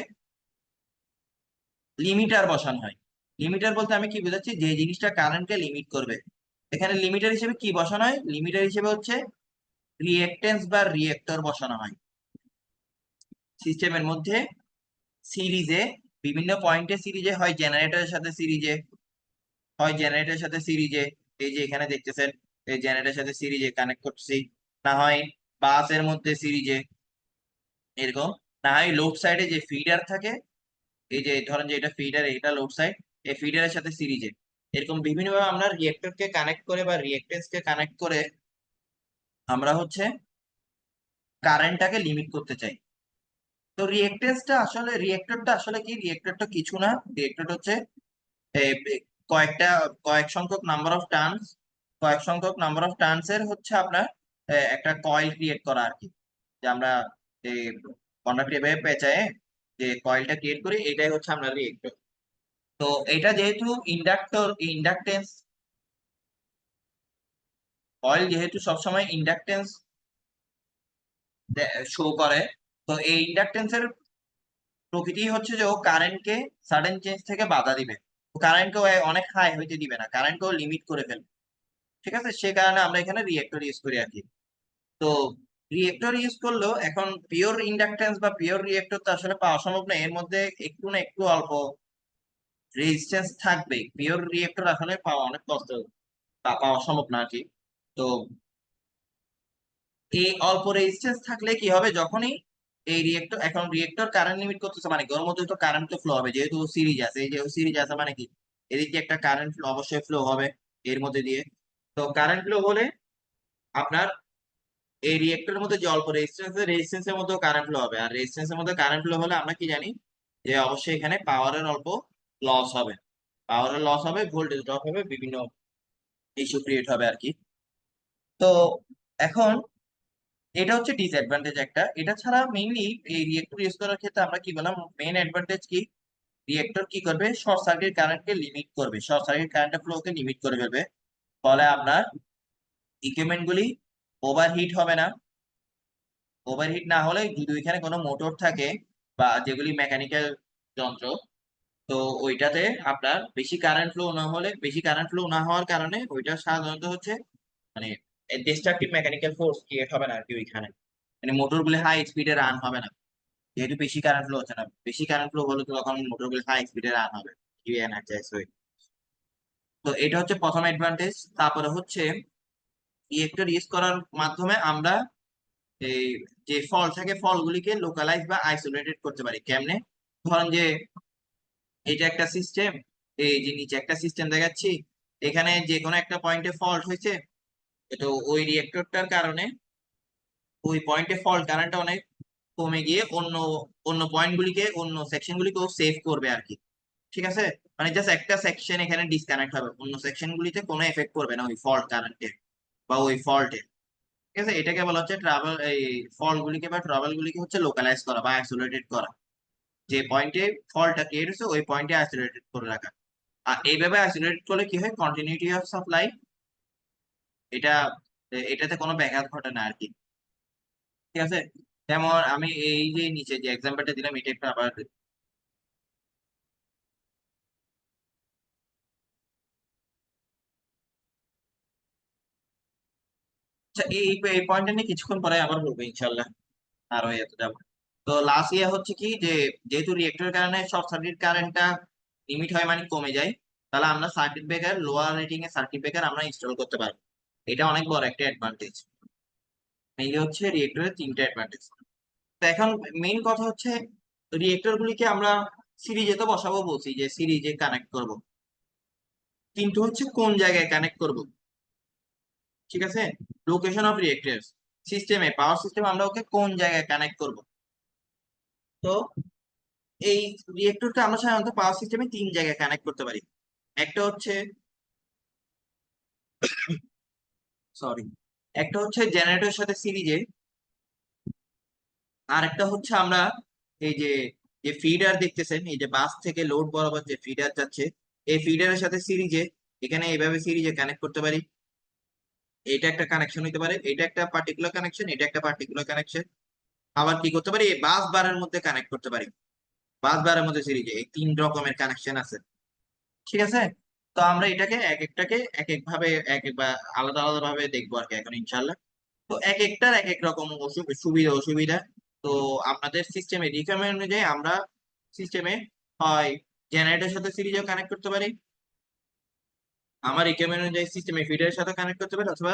A: লিমিটার বসানো হয়। লিমিটার বলতে আমি কি বোঝাচ্ছি, যে জিনিসটা কারেন্টকে লিমিট করবে, এখানে লিমিটার হিসেবে কি বসানো হয়, লিমিটার হিসেবে হচ্ছে রিঅ্যাকটেন্স বা রিঅ্যাক্টর বসানো হয় সিস্টেমের মধ্যে সিরিজে, বিভিন্ন পয়েন্টে সিরিজে, হয় জেনারেটরের সাথে সিরিজে, এই যে এখানে দেখতেছেন এই জেনারেটরের সাথে সিরিজে কানেক্ট করছি, না হয় বাসের মধ্যে সিরিজে এরকম, না হয় লোড সাইডে যে ফিডার থাকে, এই যে ধরেন যে এটা ফিডার, এটা লোড সাইড, এই ফিডারের সাথে সিরিজে, এরকম বিভিন্ন ভাবে আমরা রিঅ্যাক্টরকে কানেক্ট করে বা রিঅ্যাকটেন্স কে কানেক্ট করে আমরা হচ্ছে কারেন্টটাকে লিমিট করতে চাই। তো রিঅ্যাক্টরটা আসলে কি, রিঅ্যাক্টরটা কিছু না, রিঅ্যাক্টর হচ্ছে এই কয়েকটা কয়েক সংখ্যক নাম্বার অফ টার্নস, কয়েক সংখ্যক নাম্বার অফ টার্নস এর হচ্ছে আপনার একটা কয়েল ক্রিয়েট করা আর কি, যে আমরা এই কন্ডাক্টর এভাবে পেঁচায় যে কয়েলটা ক্রিয়েট করি, এটাই হচ্ছে আমরা রিঅ্যাক্টর। তো এটা যেহেতু ইন্ডাকটেন্স, কয়েল যেহেতু সবসময় ইন্ডাকটেন্স শো করে, তো এই ইন্ডাকটেন্সের প্রকৃতি হচ্ছে যে ও কারেন্টকে সাডেন চেঞ্জ থেকে বাধা দিবে, কারেন্টকে অনেক হাই হইতে দিবে না, কারেন্টকে লিমিট করে ফেলবে। ঠিক আছে, সে কারণে আমরা এখানে রিয়েক্টর ইউজ করি আর কি। তো রিয়েক্টর ইউজ করলেও এখন পিওর ইন্ডাকটেন্স বা পিওর রিয়েক্টর তো আসলে পাওয়া সম্ভব না, এর মধ্যে একটু না একটু অল্প রেজিস্ট্যান্স থাকবে, পিওর রিয়েক্টর আসলে পাওয়া অনেক কষ্ট, পাওয়া সম্ভব না আর কি। তো এই অল্প রেজিস্ট্যান্স থাকলে কি হবে, যখনই এই রিয়েক্টর, এখন রিয়েক্টর কারেন্ট লিমিট করতেছে মানে ওর মধ্যে তো কারেন্ট তো ফ্লো হবে, যেহেতু সিরিজ আছে, এই যে সিরিজ আছে মানে কি এদিকে একটা কারেন্ট ফ্লো অবশ্যই ফ্লো হবে এর মধ্যে দিয়ে। তো কারেন্ট ফ্লো হলে আপনার এই রিয়েক্টরের মধ্যে যে অল্প রেজিস্ট্যান্সের মধ্যেও কারেন্ট ফ্লো হবে, আর রেজিস্ট্যান্সের মধ্যে কারেন্ট ফ্লো হলে আমরা কি জানি, যে অবশ্যই এখানে পাওয়ারের অল্প লস হবে, পাওয়ারের লস হবে, ভোল্টেজ ড্রপ হবে, বিভিন্ন ইস্যু ক্রিয়েট হবে আর কি। তো এখন এটা হচ্ছে ডিসঅ্যাডভান্টেজ একটা, এটা ছাড়া মেইনলি এই রিয়েক্টর ইউজ করার ক্ষেত্রে আমরা কি বললাম, মেইন অ্যাডভান্টেজ কি, রিয়েক্টর কি করবে, শর্ট সার্কিট কারেন্টকে লিমিট করবে, শর্ট সার্কিট কারেন্টের ফ্লোকে লিমিট করে ফেলবে, ফলে আপনার ইকুইপমেন্ট গুলি ওভারহিট হবে না। ওভারহিট না হলে যদি ওইখানে কোনো মোটর থাকে বা যেগুলি মেকানিক্যাল যন্ত্র, তো ওইটাতে আপনার বেশি কারেন্ট ফ্লো না হওয়ার কারণে ওইটা সাধারণত হচ্ছে মানে ডিস্ট্রাকটিভ মেকানিক্যাল ফোর্স ক্রিয়েট হবে না আর কি ওইখানে, মানে মোটর গুলি হাই স্পিডে রান হবে না, যেহেতু বেশি কারেন্ট ফ্লো হচ্ছে না। বেশি কারেন্ট ফ্লো হলে তো তখন মোটর গুলি হাই স্পিডে রান হবে, এনার্জাইজ হয়ে। তো এটা হচ্ছে প্রথম অ্যাডভান্টেজ। তারপরে হচ্ছে রিয়েক্টর ইউজ করার মাধ্যমে আমরা এই যে ফল থাকে ফলগুলিকে লোকালাইজ বা আইসোলেটেড করতে পারি কেমনে, ধরেন যে এটা একটা সিস্টেম, এই যে নিচে একটা সিস্টেম দেখাচ্ছি, এখানে যে কোনো একটা পয়েন্টে ফল্ট হয়েছে, তো ওই রিয়েক্টরটার কারণে ওই পয়েন্টে ফল্ট কারেন্টটা অনেক কমে গিয়ে অন্য অন্য পয়েন্ট গুলিকে, অন্য সেকশন গুলিকে সেভ করবে আর কি। ঠিক আছে, মানে জাস্ট একটা সেকশন এখানে ডিসকানেক্ট হবে, অন্য সেকশন গুলিতে কোনো এফেক্ট করবে না ওই ফল্ট কারেন্টে বা ওই ফল্টে। ঠিক আছে, এটাকে বলা হচ্ছে ট্রাভেল, এই ফল্ট গুলিকে বা ট্রাভেল গুলিকে হচ্ছে লোকালাইজ করা বা আইসোলেটেড করা। যে পয়েন্টে ফল্টটা ক্রিয়েট হচ্ছে ওই পয়েন্টে আইসোলেটেড করে রাখা। আর এইভাবে আইসোলেটেড করলে কি হয়, কন্টিনিউটি অফ সাপ্লাই, এটা এটাতে কোনো ব্যাঘাত ঘটে না আর কি। ঠিক আছে, যেমন আমি এই যে নিচে যে এক্সাম্পলটা দিলাম, এটা একটু আবার, আচ্ছা এই এই পয়েন্টটা নিয়ে কিছুক্ষণ পরে আবার বলবো ইনশাল্লাহ, আর হয়ে যেতে যাবো। তো লাস্ট ইয়ে হচ্ছে কি যে, যেহেতু রিয়েক্টরের কারণে শর্ট সার্কিট কারেন্টটা লিমিট হয় মানে কমে যায়, তাহলে আমরা সার্কিট ব্রেকার, লোয়ার রেটিং এর সার্কিট ব্রেকার আমরা ইনস্টল করতে পারি। এটা অনেক বড় একটা অ্যাডভান্টেজ। এই যে হচ্ছে রিয়েক্টরের তিনটা অ্যাডভান্টেজ। তো এখন মেইন কথা হচ্ছে, রিয়েক্টর গুলিকে আমরা সিরিজে তো বসাবো, বলছি যে সিরিজে কানেক্ট করব, কিন্তু হচ্ছে কোন জায়গায় কানেক্ট করব। ঠিক আছে, লোকেশন অফ রিয়েক্টরস, সিস্টেমে পাওয়ার সিস্টেম আমরা ওকে কোন জায়গায় কানেক্ট করব। তো এই রিয়েক্টরকে আমরা সাধারণত পাওয়ার সিস্টেমে তিন জায়গায় কানেক্ট করতে পারি। একটা হচ্ছে, সরি, একটা হচ্ছে জেনারেটরের সাথে সিরিজে, আর একটা হচ্ছে আমরা এই যে যে ফিডার দেখতেছেন, এই যে বাস থেকে লোড বরাবর যে ফিডার যাচ্ছে, এই ফিডারের সাথে সিরিজে, এখানে এইভাবে সিরিজে কানেক্ট করতে পারি। এটা একটা কানেকশন হইতে পারে, এটা একটা পার্টিকুলার কানেকশন, এটা একটা পার্টিকুলার কানেকশন। আবার কি করতে পারি, এই বাস বারের মধ্যে কানেক্ট করতে পারি, বাস বারের মধ্যে সিরিজে, এই তিন রকমের কানেকশন আছে। ঠিক আছে, তো আমরা এটাকে এক একটাকে এক এক ভাবে, এক এক বা আলাদা আলাদা ভাবে দেখবো আর কি এখন ইনশাল্লাহ। তো এক একটার এক এক রকম সুবিধা অসুবিধা। তো আপনাদের সিস্টেমে রিকোয়ারমেন্ট অনুযায়ী আমরা সিস্টেমে হয় জেনারেটরের সাথে সিরিজেও কানেক্ট করতে পারি, আমার রিকোয়ারমেন্ট অনুযায়ী সিস্টেমে ফিডারের সাথে কানেক্ট করতে পারি, অথবা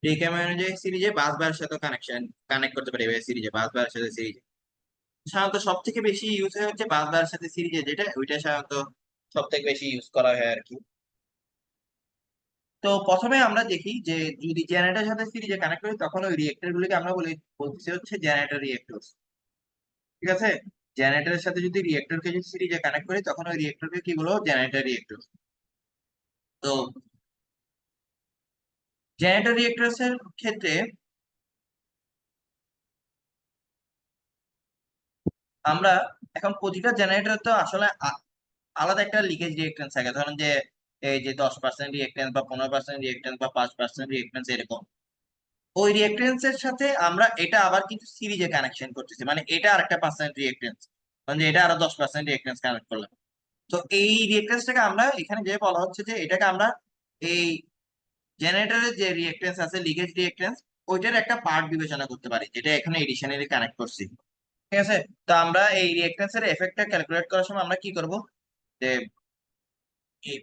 A: রিকোয়ারমেন্ট অনুযায়ী সিরিজে বাস বারের সাথে কানেক্ট করতে পারি, সিরিজে বাস বারের সাথে সিরিজে। সাধারণত সব থেকে বেশি ইউজ হয় হচ্ছে বাস বারের সাথে সিরিজে, যেটা ওইটা সাধারণত সব থেকে বেশি ইউজ করা হয় আর কি। তো প্রথমে আমরা দেখি যে, যদি জেনারেটরের সাথে সিরিজে কানেক্ট করি তখন ওই রিয়েক্টর গুলিকে আমরা বলছি হচ্ছে জেনারেটর রিয়েক্টর। ঠিক আছে, জেনারেটরের সাথে যদি রিয়েক্টরকে যদি সিরিজে কানেক্ট করি তখন ওই রিয়েক্টরকে কি বলবো, জেনারেটর রিয়েক্টর। তো জেনারেটর রিয়েক্টরস এর ক্ষেত্রে আমরা এখন প্রতিটা জেনারেটর তো আসলে আলাদা একটা লিকেজ রিয়েক্টেন্স থাকে, ধরেন যে এই যে 10% রিয়েক্টেন্স বা 15% রিয়েক্টেন্স বা 5% রিয়েক্টেন্স এরকম। ওই রিয়েক্টেন্স এর সাথে আমরা এটা আবার কিন্তু সিরিজে কানেকশন করতেছি, মানে এটা আরেকটা পার্সেন্ট রিয়েক্টেন্স, মানে এটা আরো 10% রিয়েক্টেন্স কানেক্ট করলাম। তো এই রিয়েক্টেন্সটাকে আমরা এখানে যে বলা হচ্ছে যে, এটাকে আমরা এই জেনারেটরের যে রিয়েক্টেন্স আছে, লিকেজ রিয়েক্টেন্স, ওইটার একটা পার্ট বিবেচনা করতে পারি, যেটা এখানে এডিশনালি কানেক্ট করছি। ঠিক আছে, তো আমরা এই রিয়েক্টেন্স এর এফেক্টটা ক্যালকুলেট করার সময় আমরা কি করব, যে এই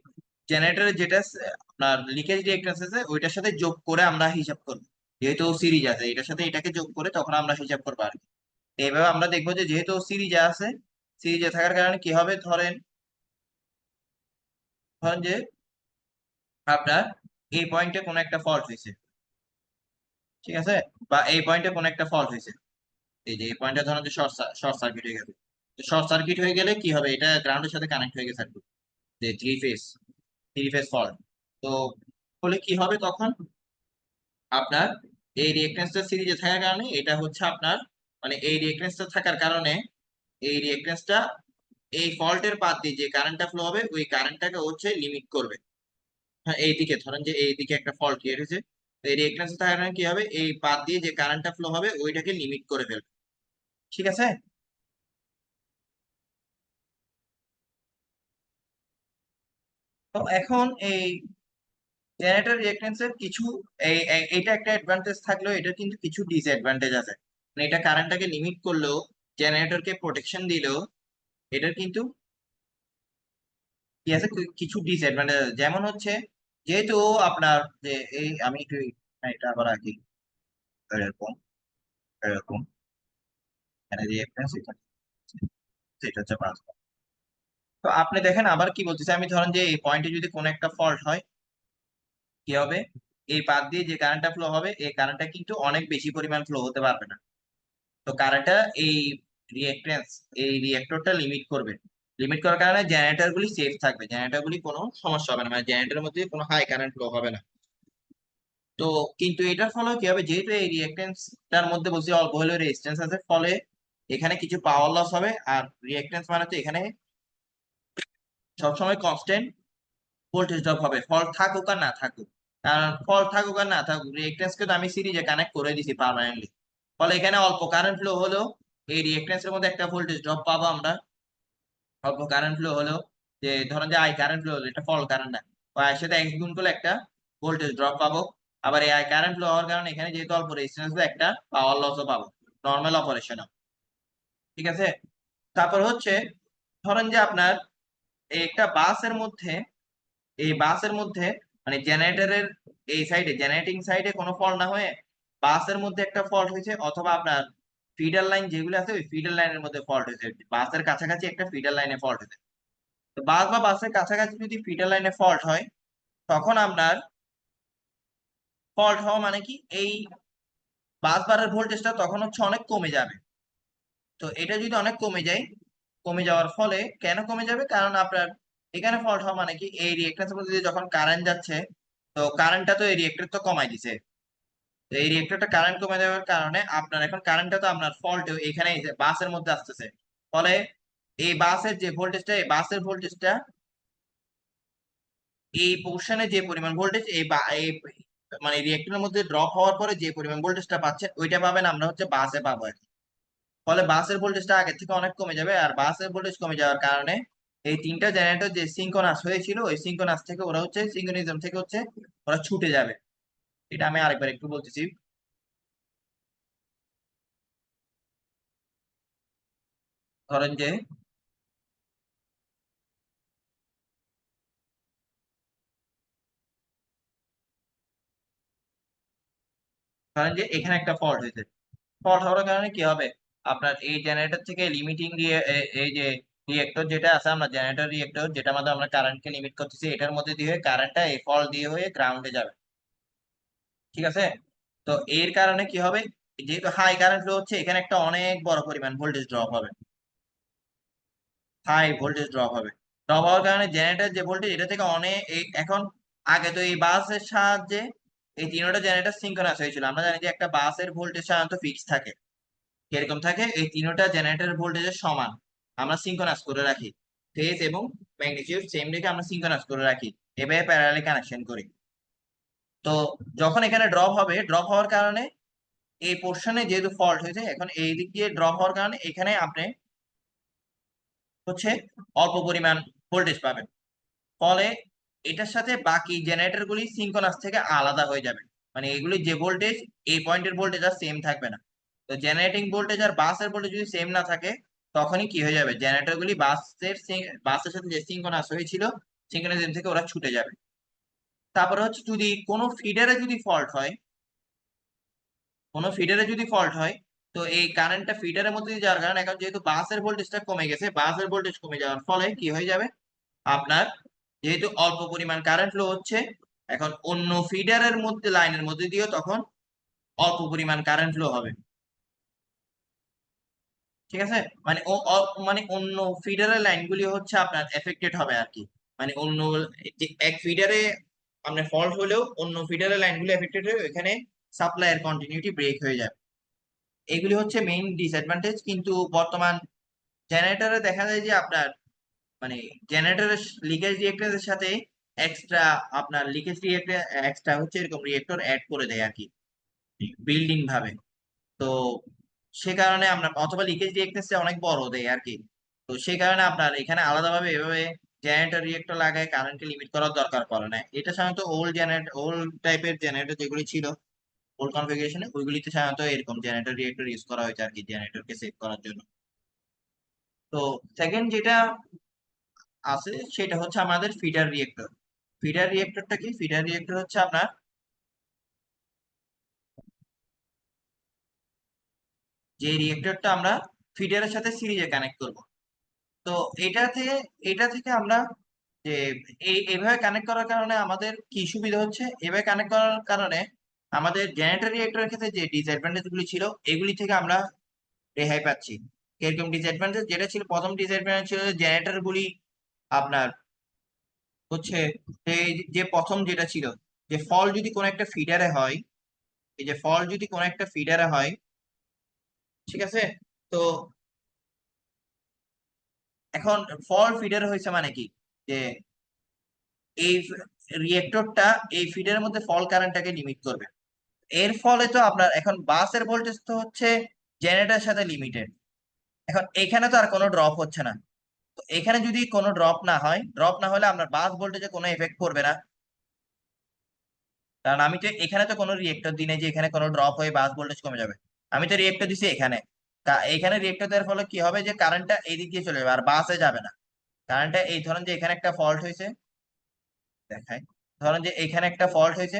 A: জেনারেটরের যেটা আপনার লিকেজ রিয়েক্টেন্স আছে ওইটার সাথে যোগ করে আমরা হিসাব করব, যেহেতু সিরিজ আছে এটার সাথে এটাকে যোগ করে তখন আমরা হিসাব করবো আর কি। এইভাবে আমরা দেখবো যে যেহেতু সিরিজে আছে, সিরিজে থাকার কারণে কি হবে, ধরেন ধরেন যে আপনার এই পয়েন্টে কোনো একটা ফল্ট হয়েছে। ঠিক আছে, বা এই পয়েন্টে কোনো একটা ফল্ট হয়েছে, এই যে এই পয়েন্টে ধরেন যে শর্ট সার্কিট হয়ে গেছে। শর্ট সার্কিট হয়ে গেলে কি হবে, এটা গ্রাউন্ডের সাথে কানেক্ট হয়ে গেছে আর কি, যে থ্রি ফেজ ফল্ট। তো হলে কি হবে তখন, আপনার এই রিঅ্যাকট্যান্সটা সিরিজে থাকার কারণে এটা হচ্ছে আপনার, মানে এই রিঅ্যাকট্যান্সটা থাকার কারণে এই রিঅ্যাকট্যান্সটা এই ফল্টের পাথ দিয়ে যে কারেন্টটা ফ্লো হবে ওই কারেন্টটাকে হচ্ছে লিমিট করবে। হ্যাঁ, এইদিকে ধরেন যে এইদিকে একটা ফল্ট ক্রিয়েট হয়েছে, তো এই রিঅ্যাকট্যান্স থাকার কারণে কি হবে, এই পাথ দিয়ে যে কারেন্টটা ফ্লো হবে ওইটাকে লিমিট করে ফেলবে। ঠিক আছে, তো এখন এই জেনারেটর রিঅ্যাকট্যান্সের কিছু এটা একটা অ্যাডভান্টেজ থাকলেও এটার কিন্তু কিছু ডিসঅ্যাডভান্টেজ আছে। মানে এটা কারেন্টটাকে লিমিট করলেও, জেনারেটরকে প্রোটেকশন দিলেও, এটার কিন্তু কি আছে, কিছু ডিসঅ্যাডভান্টেজ আছে। যেমন হচ্ছে, যেহেতু আপনার যে এই আমি একটু, এটা আবার আগে এরকম এরকম, এখানে রিঅ্যাকট্যান্স এটা, এটা হচ্ছে পাঁচ। তো আপনি দেখেন আবার কি বলতেছে, আমি ধরেন যে এই পয়েন্টে যদি কোনো একটা ফল্ট হয় কি হবে, এই পাথ দিয়ে যে কারেন্টটা ফ্লো হবে এই কারেন্টটা কিন্তু অনেক বেশি পরিমাণ ফ্লো হতে পারবে না। তো কারেন্টটা এই রিঅ্যাক্টেন্স, এই রিঅ্যাক্টরটা লিমিট করবে। লিমিট করার কারণে জেনারেটর গুলি সেফ থাকবে, জেনারেটর গুলি কোনো সমস্যা হবে না, মানে জেনারেটরের মধ্যে কোনো হাই কারেন্ট ফ্লো হবে না। তো কিন্তু এটার ফলে কি হবে, যেহেতু এই রিঅ্যাক্টেন্সটার মধ্যে বলছি অল্প হলেও রেজিস্ট্যান্স আছে, ফলে এখানে কিছু পাওয়ার লস হবে। আর রিঅ্যাক্টেন্স মানে তো এখানে সবসময় কনস্ট্যান্ট ভোল্টেজ ড্রপ হবে, ফল্ট থাকুক আর না থাকুক। কারণ ফল্ট থাকুক আর না থাকুক, রিঅ্যাক্টেন্সকে তো আমি সিরিজে কানেক্ট করে দিছি পার্মানেন্টলি। ফলে এখানে অল্প কারেন্ট ফ্লো হলেও এই রিঅ্যাক্টেন্সের মধ্যে একটা ভোল্টেজ ড্রপ পাবো আমরা। অল্প কারেন্ট ফ্লো হলেও, যে ধরেন যে আই কারেন্ট ফ্লো হলো, এটা ফল্ট কারেন্ট না, ও এর সাথে এক্স গুণ করলে একটা ভোল্টেজ ড্রপ পাবো। আবার এই আই কারেন্ট ফ্লো হওয়ার কারণে এখানে যেহেতু অল্প রেজিস্ট্যান্স একটা পাওয়ার লসও পাবো, নর্মাল অপারেশন। ঠিক আছে। তারপর হচ্ছে ধরেন যে আপনার এই একটা বাসের মধ্যে, এই বাসের মধ্যে মানে জেনারেটরের এই সাইডে, জেনারেটিং সাইডে কোনো ফল্ট না হয়ে বাসের মধ্যে একটা ফল্ট হয়েছে, অথবা আপনার ফিডার লাইন যেগুলো আছে ওই ফিডার লাইনের মধ্যে ফল্ট হয়েছে, বাসের কাছাকাছি একটা ফিডার লাইনে ফল্ট হয়েছে। তো বাস বা বাসের কাছাকাছি যদি ফিডার লাইনে ফল্ট হয়, তখন আপনার ফল্ট হওয়া মানে কি, এই বাস বারের ভোল্টেজটা তখন হচ্ছে অনেক কমে যাবে। তো এটা যদি অনেক কমে যায়, কমে যাওয়ার ফলে, কেন কমে যাবে, কারণ আপনার এখানে ফল্ট হওয়া মানে কি, এই রিয়েক্টরের মধ্যে দিয়ে যখন কারেন্ট যাচ্ছে, তো কারেন্টটা তো এই রিয়েক্টর তো কমাই দিছে। তো এই রিয়েক্টরটা কারেন্ট কমে যাওয়ার কারণে আপনার এখন কারেন্টটা তো আপনার ফল্ট এখানে এই যে বাসের মধ্যে আসতেছে। ফলে এই বাসের যে ভোল্টেজটা, এই বাসের ভোল্টেজটা এই পোর্শনে যে পরিমাণ ভোল্টেজ এই মানে রিয়েক্টরের মধ্যে ড্রপ হওয়ার পরে যে পরিমাণ ভোল্টেজটা পাচ্ছে ওইটা পাবেন আমরা হচ্ছে বাসে পাবো আর কি। ফলে বাসের ভোল্টেজটা আগের থেকে অনেক কমে যাবে, আর বাসের ভোল্টেজ কমে যাওয়ার কারণে এই তিনটা জেনারেটর যে সিঙ্কোনাস হয়েছিল ওই সিঙ্কোনাস থেকে ওরা হচ্ছে, সিঙ্কোনিজম থেকে হচ্ছে ওরা ছুটে যাবে। এটা আমি আরেকবার একটু বলতেছি। ধরেন যে, এখানে একটা ফল্ট হয়েছে। ফল্ট হওয়ার কারণে কি হবে, আপনার এই জেনারেটর থেকে লিমিটিং দিয়ে এই যে রিয়েক্টর যেটা আছে, আমরা জেনারেটর রিয়েক্টর যেটা মধ্যে আমরা কারেন্টকে লিমিট করতেছি, এটার মধ্যে দিয়ে কারেন্টটা এই ফল্ট দিয়ে হয়ে গ্রাউন্ডে যাবে। ঠিক আছে। তো এর কারণে কি হবে, যেহেতু হাই কারেন্ট ফ্লো হচ্ছে এখানে একটা অনেক বড় পরিমাণ ভোল্টেজ ড্রপ হবে, হাই ভোল্টেজ ড্রপ হবে। ড্রপ হওয়ার কারণে জেনারেটর যে ভোল্টেজ এটা থেকে অনেক এখন, আগে তো এই বাসের সাহায্যে এই তিনটা জেনারেটর সিঙ্ক্রোনাস হয়েছিল। আমরা জানি যে একটা বাসের ভোল্টেজ সাধারণত ফিক্স থাকে, কিরকম থাকে, এই তিনটা জেনারেটরের ভোল্টেজের সমান আমরা সিঙ্ক্রোনাস করে রাখি, ফেজ এবং ম্যাগনিটিউড সেম রেখে আমরা সিঙ্ক্রোনাস করে রাখি, এভাবে প্যারালালি কানেকশন করি। তো যখন এখানে ড্রপ হবে, ড্রপ হওয়ার কারণে এই পোর্শনে যেহেতু ফল্ট হয়েছে, এখন এই দিক দিয়ে ড্রপ হওয়ার কারণে এখানে আপনি হচ্ছে অল্প পরিমাণ ভোল্টেজ পাবেন। ফলে এটার সাথে বাকি জেনারেটর গুলি সিঙ্ক্রোনাস থেকে আলাদা হয়ে যাবে, মানে এগুলি যে ভোল্টেজ, এই পয়েন্টের ভোল্টেজ আর সেম থাকবে না। তো জেনারেটিং ভোল্টেজ আর বাসের ভোল্টেজ যদি সেম না থাকে, তখনই কি হয়ে যাবে, জেনারেটর গুলি বাসের সাথে যে সিঙ্ক্রোনাস হয়েছিল সিঙ্ক্রোনাইজেশন থেকে ওরা ছুটে যাবে। তারপরে হচ্ছে যদি কোনো ফিডারে যদি ফল্ট হয়, কোনো ফিডারে যদি ফল্ট হয়, তো এই কারেন্টটা ফিডারের মধ্যে দিয়ে যাওয়ার কারণে এখন যেহেতু বাসের ভোল্টেজটা কমে গেছে, বাসের ভোল্টেজ কমে যাওয়ার ফলে কি হয়ে যাবে, আপনার যেহেতু অল্প পরিমাণ কারেন্ট ফ্লো হচ্ছে, এখন অন্য ফিডারের মধ্যে, লাইনের মধ্যে দিয়েও তখন অল্প পরিমাণ কারেন্ট ফ্লো হবে। ঠিক আছে। মানে মানে অন্য ফিডারের লাইনগুলি হচ্ছে আপনার এফেক্টেড হবে আর কি। মানে অন্য যে এক ফিডারে আপনার ফল্ট হলেও অন্য ফিডারের লাইনগুলো এফেক্টেড হয়ে এখানে সাপ্লাইয়ের কন্টিনিউটি ব্রেক হয়ে যাবে। এগুলি হচ্ছে মেইন ডিসঅ্যাডভান্টেজ। কিন্তু বর্তমান জেনারেটরে দেখা যায় যে আপনার মানে জেনারেটরের লিকেজ রিয়েক্টরের সাথে এক্সট্রা আপনার লিকেজ রিয়েক্টর এক্সট্রা হচ্ছে এরকম রিয়েক্টর অ্যাড করে দেয় আর কি, বিল্ডিং ভাবে। তো সে কারণে আমরা, অথবা লিকেজ রিয়েক্টরটা অনেক বড় দেয় আর কি। তো সেই কারণে আপনার এখানে আলাদাভাবে এভাবে জেনারেটর রিয়েক্টর লাগায় কারেন্টকে লিমিট করার দরকার পড়ে না। এটা সাধারণত ওল্ড টাইপের জেনারেটর যেগুলি ছিল ওল্ড কনফিগারেশনে, ওইগুলিতে সাধারণত এরকম জেনারেটর রিয়েক্টর ইউজ করা হয়েছে আর কি, জেনারেটরকে সেভ করার জন্য। তো সেকেন্ড যেটা আছে সেটা হচ্ছে আমাদের ফিডার রিয়েক্টর। ফিডার রিয়েক্টরটা কি, ফিডার রিয়েক্টর হচ্ছে আপনার যে রিয়েক্টরটা আমরা ফিডারের সাথে সিরিজে কানেক্ট করব। তো এটা থেকে এটা থেকে আমরা যে এইভাবে কানেক্ট করার কারণে আমাদের কি সুবিধা হচ্ছে, এভাবে কানেক্ট করার কারণে আমাদের জেনারেটর রিয়েক্টরের ক্ষেত্রে যে ডিসঅ্যাডভান্টেজ গুলি ছিল এগুলি থেকে আমরা রেহাই পাচ্ছি। কিরকম ডিসঅ্যাডভান্টেজ? যেটা ছিল প্রথম ডিসঅ্যাডভান্টেজ ছিল জেনারেটর গুলি আপনার হচ্ছে এই যে প্রথম যেটা ছিল যে ফল যদি কোনো একটা ফিডারে হয়, এই যে ফল যদি কোনো একটা ফিডারে হয়, ঠিক আছে, তো এখন ফল ফিডার হয়েছে মানে কি, যে এই রিয়েক্টরটা এই ফিডারের মধ্যে ফল কারেন্টটাকে লিমিট করবে। এর ফলে তো আপনার এখন বাসের ভোল্টেজ তো হচ্ছে জেনারেটরের সাথে লিমিটেড। এখন এখানে তো আর কোনো ড্রপ হচ্ছে না। তো এখানে যদি কোনো ড্রপ না হয়, ড্রপ না হলে আপনার বাস ভোল্টেজে কোনো এফেক্ট পড়বে না। কারণ আমি তো এখানে তো কোনো রিয়েক্টর দিনে যে এখানে কোনো ড্রপ হয়ে বাস ভোল্টেজ কমে যাবে। আমি তো রিয়েক্টর দিছি এখানে। এখানে রিয়েক্টর দেওয়ার ফলে কি হবে, যে কারেন্টটা এই দিক দিয়ে চলে যাবে আর বাসে যাবে না। কারেন্টটা এই ধরেন যে এখানে একটা ফল্ট হয়েছে, দেখাই, ধরেন যে এখানে একটা ফল্ট হয়েছে,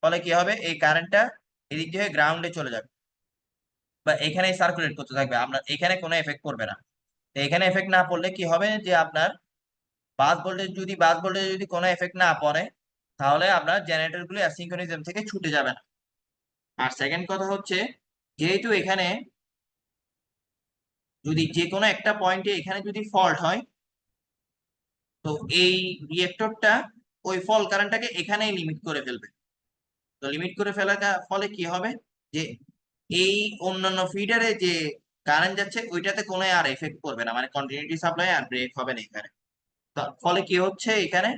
A: ফলে কি হবে, এই কারেন্টটা এদিক দিয়ে গ্রাউন্ডে চলে যাবে বা এখানে সার্কুলেট করতে থাকবে, আপনার এখানে কোনো এফেক্ট পড়বে না। তো এখানে এফেক্ট না পড়লে কি হবে, যে আপনার বাস ভোল্টেজ যদি কোনো এফেক্ট না পড়ে, তাহলে আপনার জেনারেটর গুলো অ্যাসিঙ্ক্রোনিজম থেকে ছুটে যাবে না। আর সেকেন্ড কথা হচ্ছে, যেহেতু এখানে যদি যে কোনো একটা পয়েন্টে এখানে যদি ফল্ট হয়, তো এই রিয়েক্টরটা ওই ফল কারেন্টটাকে এখানেই লিমিট করে ফেলবে। তো লিমিট করে ফেলার ফলে কি হবে, যে এই অন্যান্য ফিডারে যে কারেন্ট যাচ্ছে ওইটাতে কোনো আর এফেক্ট পড়বে না, মানে কন্টিনিউটি সাপ্লাই আর ব্রেক হবে না এখানে। তো ফলে কি হচ্ছে এখানে,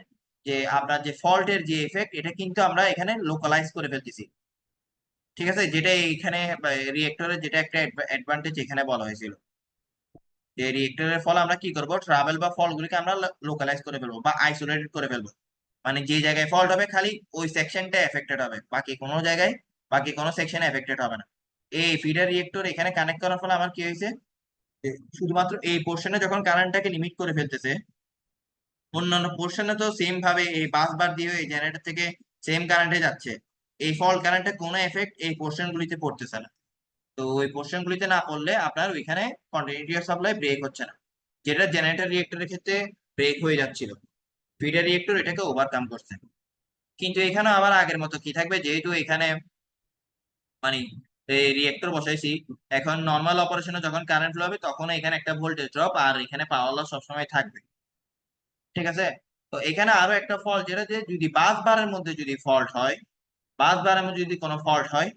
A: যে আপনার যে ফল্টের যে এফেক্ট এটা কিন্তু আমরা এখানে লোকালাইজ করে ফেলতেছি। ঠিক আছে, যেটা এখানে রিয়েক্টরের যেটা একটা অ্যাডভান্টেজ এখানে বলা হয়েছিল, যে রিয়েক্টরের ফলে আমরা কি করব, ট্রাভেল বা ফল গুলিকে আমরা লোকালাইজ করে ফেলবো বা আইসোলেটেড করে ফেলবো। মানে যে জায়গায় ফল্ট হবে খালি ওই সেকশনটা এফেক্টেড হবে, বাকি কোনো জায়গায় বাকি কোনো সেকশনে এফেক্টেড হবে না। এই ফিডার রিয়েক্টর এখানে কানেক্ট করার ফলে আমার কি হয়েছে, যে শুধুমাত্র এই পোর্শনে যখন কারেন্টটাকে লিমিট করে ফেলতেছে, অন্যান্য পোর্শনে তো সেম ভাবে এই বাস বার দিয়ে এই জেনারেটর থেকে সেম কারেন্টে যাচ্ছে, এই ফল কারেন্টের কোনো এফেক্ট এই পোর্শন গুলিতে পড়তেছে না। তো ওই পোর্শন গুলিতে না পড়লে আপনার ওইখানে কন্টিনিউটি অফ সাপ্লাই ব্রেক হচ্ছে না, যেটা জেনারেটর রিয়েক্টরের ক্ষেত্রে ব্রেক হয়ে যাচ্ছিল। ফিডার রিয়েক্টর এটাকে ওভারকাম করছে। কিন্তু এখানে আবার আগের মতো কি থাকবে, যেহেতু এখানে মানে এই রিয়েক্টর বসাইছি, এখন নর্মাল অপারেশনে যখন কারেন্ট ফ্লো হবে তখন এখানে একটা ভোল্টেজ ড্রপ আর এখানে পাওয়ার লস সবসময় থাকবে। ঠিক আছে, তো এখানে আরো একটা ফল্ট, যেটা যে যদি বাস বারের মধ্যে যদি ফল্ট হয়, বাস বারের মধ্যে যদি কোনো ফল্ট হয়,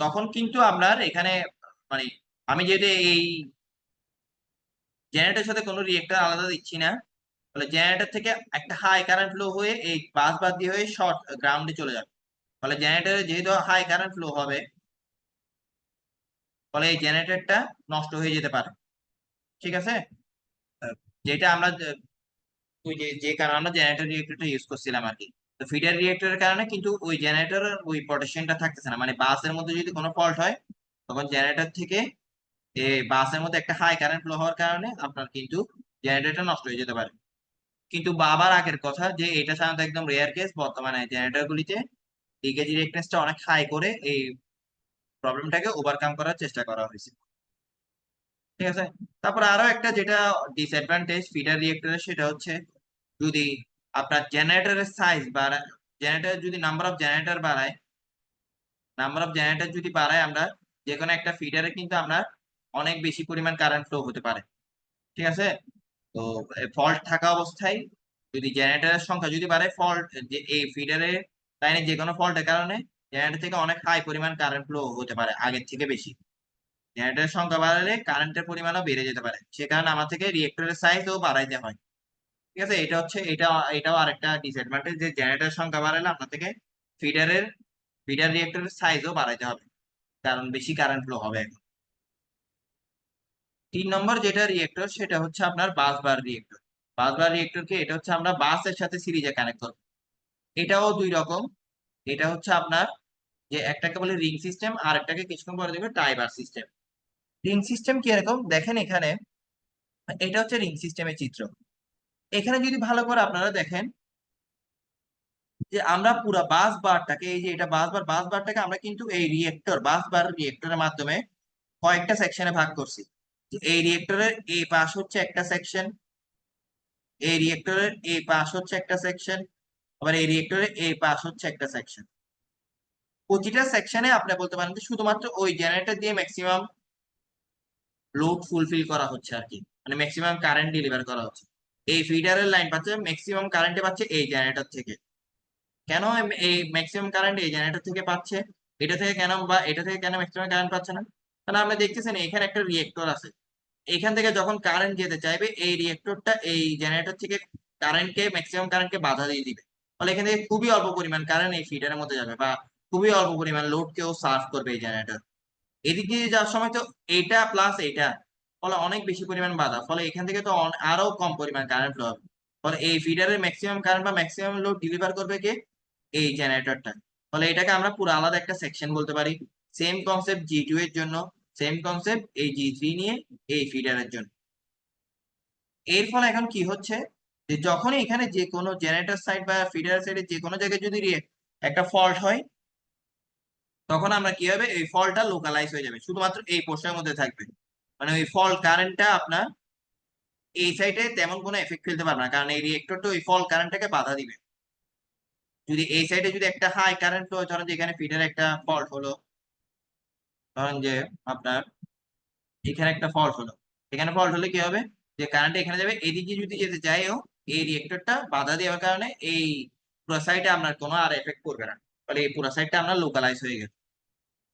A: তখন কিন্তু আপনার এখানে মানে আমি যেহেতু এই জেনারেটরের সাথে কোনো রিয়েক্টর আলাদা দিচ্ছি না, ফলে জেনারেটর থেকে একটা হাই কারেন্ট ফ্লো হয়ে এই বাস বাদ দিয়ে হয়ে শর্ট গ্রাউন্ডে চলে যাবে। ফলে জেনারেটরে যেহেতু হাই কারেন্ট ফ্লো হবে, ফলে এই জেনারেটরটা নষ্ট হয়ে যেতে পারে। ঠিক আছে, আহ, যেটা আমরা ওই যে কারণে আমরা জেনারেটর রিয়েক্টরটা ইউজ করছিলাম আর কি। তো ফিডার রিয়েক্টরের কারণে কিন্তু ওই জেনারেটরের ওই প্রোটেকশনটা থাকতেছে না, মানে বাসের মধ্যে যদি কোনো ফল্ট হয় তখন জেনারেটর থেকে এই বাসের মধ্যে একটা হাই কারেন্ট ফ্লো হওয়ার কারণে আপনার কিন্তু জেনারেটরটা নষ্ট হয়ে যেতে পারে। কিন্তু বাবার আগের কথা, যে এটা সাধারণত একদম রেয়ার কেস, বর্তমানে জেনারেটর গুলিতে লিকেজ রিঅ্যাকটেন্সটা অনেক হাই করে এই প্রবলেমটাকে ওভারকাম করার চেষ্টা করা হয়েছে। ঠিক আছে, তারপর আরো একটা যেটা ডিসঅ্যাডভান্টেজ ফিডার রিয়েক্টরের, সেটা হচ্ছে যদি আপনার জেনারেটরের সাইজ বাড়ায়, জেনারেটর যদি নাম্বার অফ জেনারেটর বাড়ায়, নাম্বার অফ জেনারেটর যদি বাড়ায়, আমরা যে কোনো একটা ফিডারে কিন্তু আমরা অনেক বেশি পরিমাণ কারেন্ট ফ্লো হতে পারে। ঠিক আছে, তো ফল্ট থাকা অবস্থায় যদি জেনারেটরের সংখ্যা যদি বাড়ে, ফল্ট যে এই ফিডারে লাইনে যে কোনো ফল্টের কারণে জেনারেটর থেকে অনেক হাই পরিমাণ কারেন্ট ফ্লো হতে পারে আগের থেকে বেশি। জেনারেটরের সংখ্যা বাড়ালে কারেন্টের পরিমাণও বেড়ে যেতে পারে, সে কারণে আমার থেকে রিয়েক্টরের সাইজও বাড়াইতে হয়। ঠিক আছে, এটা হচ্ছে এটাও আরেকটা ডিসঅ্যাডভান্টেজ, যে জেনারেটরের সংখ্যা বাড়ালে আপনার থেকে ফিডারের ফিডার রিয়েক্টরের সাইজও বাড়াইতে হবে, কারণ বেশি কারেন্ট ফ্লো হবে এখন। 3 নম্বর যেটা রিয়েক্টর, সেটা হচ্ছে আপনার বাস বার রিয়েক্টর। বাস বার রিয়েক্টরকে এটা হচ্ছে আমরা বাসের সাথে সিরিজে কানেক্ট করবো। এটাও দুই রকম। এটা হচ্ছে আপনার যে একটাকে বলে রিং সিস্টেম, আর একটাকে কিছুক্ষণ পরে দেবে টাই বার সিস্টেম। রিং সিস্টেম কি এরকম দেখেন এখানে, এটা হচ্ছে রিং সিস্টেমের চিত্র। এখানে যদি ভালো করে আপনারা দেখেন, যে আমরা পুরো বাস বারটাকে, এই যে এটা বাস বারটাকে আমরা কিন্তু এই রিয়েক্টর বাস বার রিয়েক্টরের মাধ্যমে কয়েকটা সেকশনে ভাগ করছি। এই রিয়েক্টরের এই পাশ হচ্ছে একটা সেকশন, এই রিয়েক্টরের এই পাশ হচ্ছে একটা সেকশন, আবার এই রিয়েক্টরের এই পাশ হচ্ছে একটা সেকশন। প্রতিটা সেকশনে আপনি বলতে পারেন যে শুধুমাত্র ওই জেনারেটর দিয়ে ম্যাক্সিমাম লোড ফুলফিল করা হচ্ছে আর কি, মানে ম্যাক্সিমাম কারেন্ট ডেলিভার করা হচ্ছে। এই ফিডারের লাইন পাচ্ছে ম্যাক্সিমাম কারেন্টে পাচ্ছে এই জেনারেটর থেকে। কেন এই ম্যাক্সিমাম কারেন্ট এই জেনারেটর থেকে পাচ্ছে, এটা থেকে কেন, বা এটা থেকে কেন ম্যাক্সিমাম কারেন্ট পাচ্ছে না? কারণ আমরা দেখতেছেন এখানে একটা রিয়েক্টর আছে, এখান থেকে যখন কারেন্ট যেতে চাইবে এই রিয়েক্টরটা এই জেনারেটর থেকে কারেন্টকে ম্যাক্সিমাম কারেন্টকে বাধা দিয়ে দিবে। ফলে এখান থেকে খুবই অল্প পরিমাণ কারেন্ট এই ফিডারের মধ্যে যাবে, বা খুবই অল্প পরিমাণ লোড কেও সার্ভ করবে এই জেনারেটর। এদিক দিয়ে যাওয়ার সময় তো এইটা প্লাস এইটা, ফলে অনেক বেশি পরিমাণ বাধা, ফলে এখান থেকে তো আরো কম পরিমাণ কারেন্ট ফ্লো হবে। ফলে এই ফিডারের ম্যাক্সিমাম কারেন্ট বা ম্যাক্সিমাম লোড ডেলিভার করবে কে? এই জেনারেটরটা। ফলে এটাকে আমরা পুরো আলাদা একটা সেকশন বলতে পারি। সেম কনসেপ্ট G2 এর জন্য, সেম কনসেপ্ট এই G3 নিয়ে এই ফিডারের জন্য। এর ফলে এখন কি হচ্ছে, যে যখনই এখানে যে কোনো জেনারেটর সাইড বা ফিডার সাইডে যে কোনো জায়গায় যদি একটা ফল্ট হয়, তখন আমরা কি হবে, এই ফল্টটা লোকালাইজ হয়ে যাবে, শুধুমাত্র এই পোর্শনের মধ্যে থাকবে। মানে ওই ফল্ট কারেন্টটা আপনার এই সাইডে তেমন কোনো এফেক্ট ফেলতে পারবে না, কারণ এই রিয়েক্টরটা ওই ফল্ট কারেন্টটাকে বাধা দিবে। যদি এই সাইডে যদি একটা হাই কারেন্ট ফ্লো, ধরেন যে এখানে ফিডার একটা ফল্ট হলো, ধরেন যে আপনার এখানে একটা ফল্ট হলো, এখানে ফল্ট হলে কি হবে, যে কারেন্ট এখানে যাবে, এদিকে যদি যেতে চাইও এই রিয়েক্টরটা বাধা দেওয়ার কারণে এই পুরো সাইডে আপনার কোনো আর এফেক্ট করবে না। ফলে এই পুরো সাইডটা আপনার লোকালাইজ হয়ে গেছে।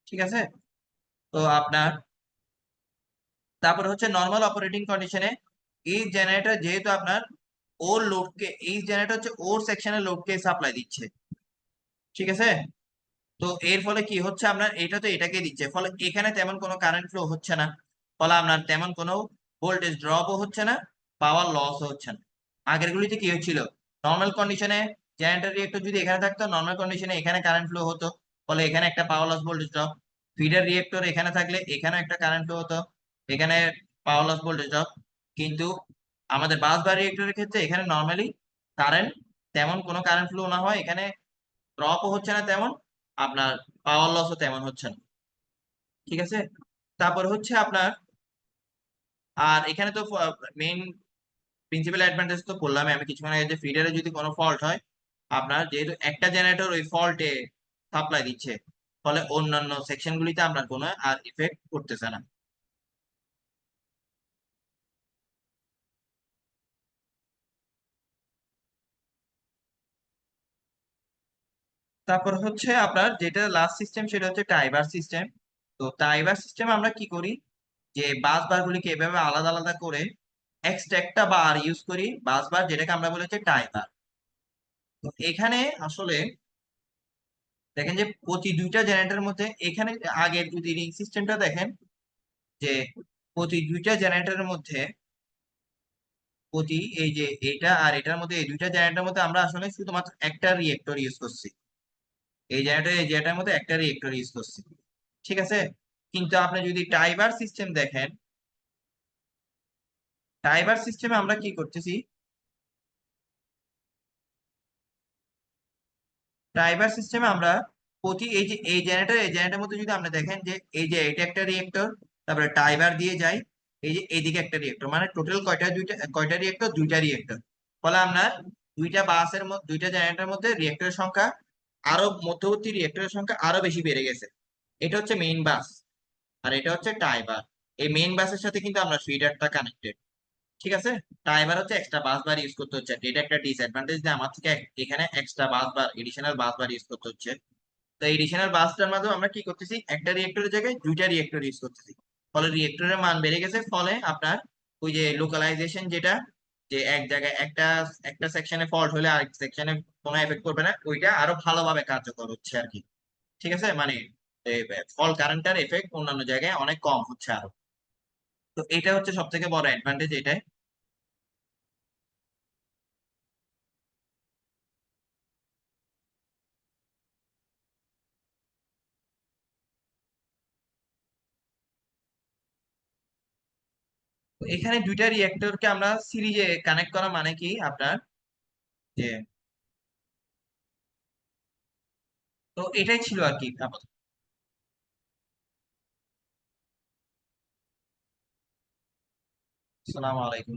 A: ঠিক আছে। তো আপনার তারপর হচ্ছে নর্মাল অপারেটিং কন্ডিশনে এই জেনারেটর যেহেতু আপনার ওর লোডকে, এই জেনারেটর হচ্ছে ওর সেকশনের লোডকে সাপ্লাই দিচ্ছে। ঠিক আছে। তো এর ফলে কি হচ্ছে, আপনার এটা তো এটাকে দিচ্ছে, ফলে এখানে তেমন কোনো কারেন্ট ফ্লো হচ্ছে না। ফলে আপনার তেমন কোনো ভোল্টেজ ড্রপও হচ্ছে না, পাওয়ার লসও হচ্ছে না। আগের গুলিতে কি হচ্ছিল, নর্মাল কন্ডিশনে জেনারেটর রিয়েক্টর যদি এখানে থাকতো, নর্মাল কন্ডিশনে এখানে কারেন্ট ফ্লো হতো, ফলে এখানে একটা power loss voltage drop. Feeder reactor এখানে থাকলে এখানে একটা কারেন্ট ফ্লো হতো, এখানে পাওয়ার লস ভোল্টেজ ড্রপ। কিন্তু আমাদের বাস বার রিয়েক্টরের ক্ষেত্রে এখানে নর্মালি কারেন্ট, তেমন কোনো কারেন্ট ফ্লো না হয়, এখানে ড্রপও হচ্ছে না তেমন, আপনার পাওয়ার লসও তেমন হচ্ছে না। ঠিক আছে। তারপর হচ্ছে আপনার, আর এখানে তো মেইন প্রিন্সিপাল অ্যাডভান্টেজ তো বললাম আমি কিছুক্ষণ আগে, যে ফিডারে যদি কোনো ফল্ট হয়, আপনার যেহেতু একটা জেনারেটর ওই ফল্টে সাপ্লাই দিচ্ছে, ফলে অন্যান্য সেকশন গুলিতে আপনার কোনো আর ইফেক্ট করতেছে না। তারপর হচ্ছে আপনার যেটা লাস্ট সিস্টেম, সেটা হচ্ছে টাইবার সিস্টেম। তো টাইবার সিস্টেম আমরা কি করি, যে বাস বার গুলিকে এভাবে আলাদা আলাদা করে এক্সট্রা একটা বার ইউজ করি, বাস বার, যেটাকে আমরা বলি হচ্ছে টাইবার। তো এখানে আসলে দেখেন যে প্রতি দুইটা জেনারেটরের মধ্যে, এখানে আগের যদি রিং সিস্টেমটা দেখেন, যে প্রতি দুইটা জেনারেটরের মধ্যে, প্রতি এই যে এটা আর এটার মধ্যে, এই দুইটা জেনারেটরের মধ্যে আমরা আসলে শুধুমাত্র একটা রিয়েক্টর ইউজ করছি। এই জেনারেটর এই জেনারেটরের মধ্যে একটা রিয়েক্টর ইউজ করছি। ঠিক আছে। কিন্তু আপনি যদি টাইবার সিস্টেম দেখেন, টাইবার সিস্টেমে আমরা কি করতেছি, টাইবার সিস্টেমে আমরা প্রতি এই যে এই জেনারেটর এই জেনারেটরের মধ্যে যদি আপনি দেখেন, যে এই যে এটা একটা রিয়েক্টর, তারপরে টাইবার দিয়ে যায়, এই যে এইদিকে একটা রিয়েক্টর, মানে টোটাল কয়টা, দুইটা কয়টা রিয়েক্টর, দুইটা রিয়েক্টর। ফলে আমরা দুইটা বাসের মধ্যে, দুইটা জেনারেটরের মধ্যে রিয়েক্টরের সংখ্যা আরো, মধ্যবর্তী রিয়েক্টরের সংখ্যা আরো বেশি বেড়ে গেছে। এটা হচ্ছে মেইন বাস, আর এটা হচ্ছে টাইবার। এই মেইন বাসের সাথে কিন্তু আমরা ফিডারটা কানেক্টেড। ঠিক আছে। টাইমার হচ্ছে এক্সট্রা বাস বার ইউজ করতে হচ্ছে, এটা একটা ডিসঅ্যাডভান্টেজ, যে আমার থেকে এখানে এক্সট্রা বাস বার, এডিশনাল বাস বার ইউজ করতে হচ্ছে। তো এডিশনাল বাসটার মাধ্যমে আমরা কি করতেছি, একটা রিয়েক্টরের জায়গায় দুইটা রিয়েক্টর ইউজ করতেছি। ফলে রিয়েক্টরের মান বেড়ে গেছে, ফলে আপনার ওই যে লোকালাইজেশন, যেটা যে এক জায়গায় একটা একটা সেকশনে ফল্ট হলে আরেক সেকশনে কোনো এফেক্ট করবে না, ওইটা আরো ভালোভাবে কার্যকর হচ্ছে আর কি। ঠিক আছে, মানে ফল্ট কারেন্টার এফেক্ট অন্যান্য জায়গায় অনেক কম হচ্ছে আরো। তো এটা হচ্ছে সব থেকে বড় অ্যাডভান্টেজ এটাই। তো এখানে দুইটা রিয়েক্টরকে আমরা সিরিজে কানেক্ট করা মানে কি আপনার, যে তো এটাই ছিল আর কি। আপাতত। আসসালামু আলাইকুম।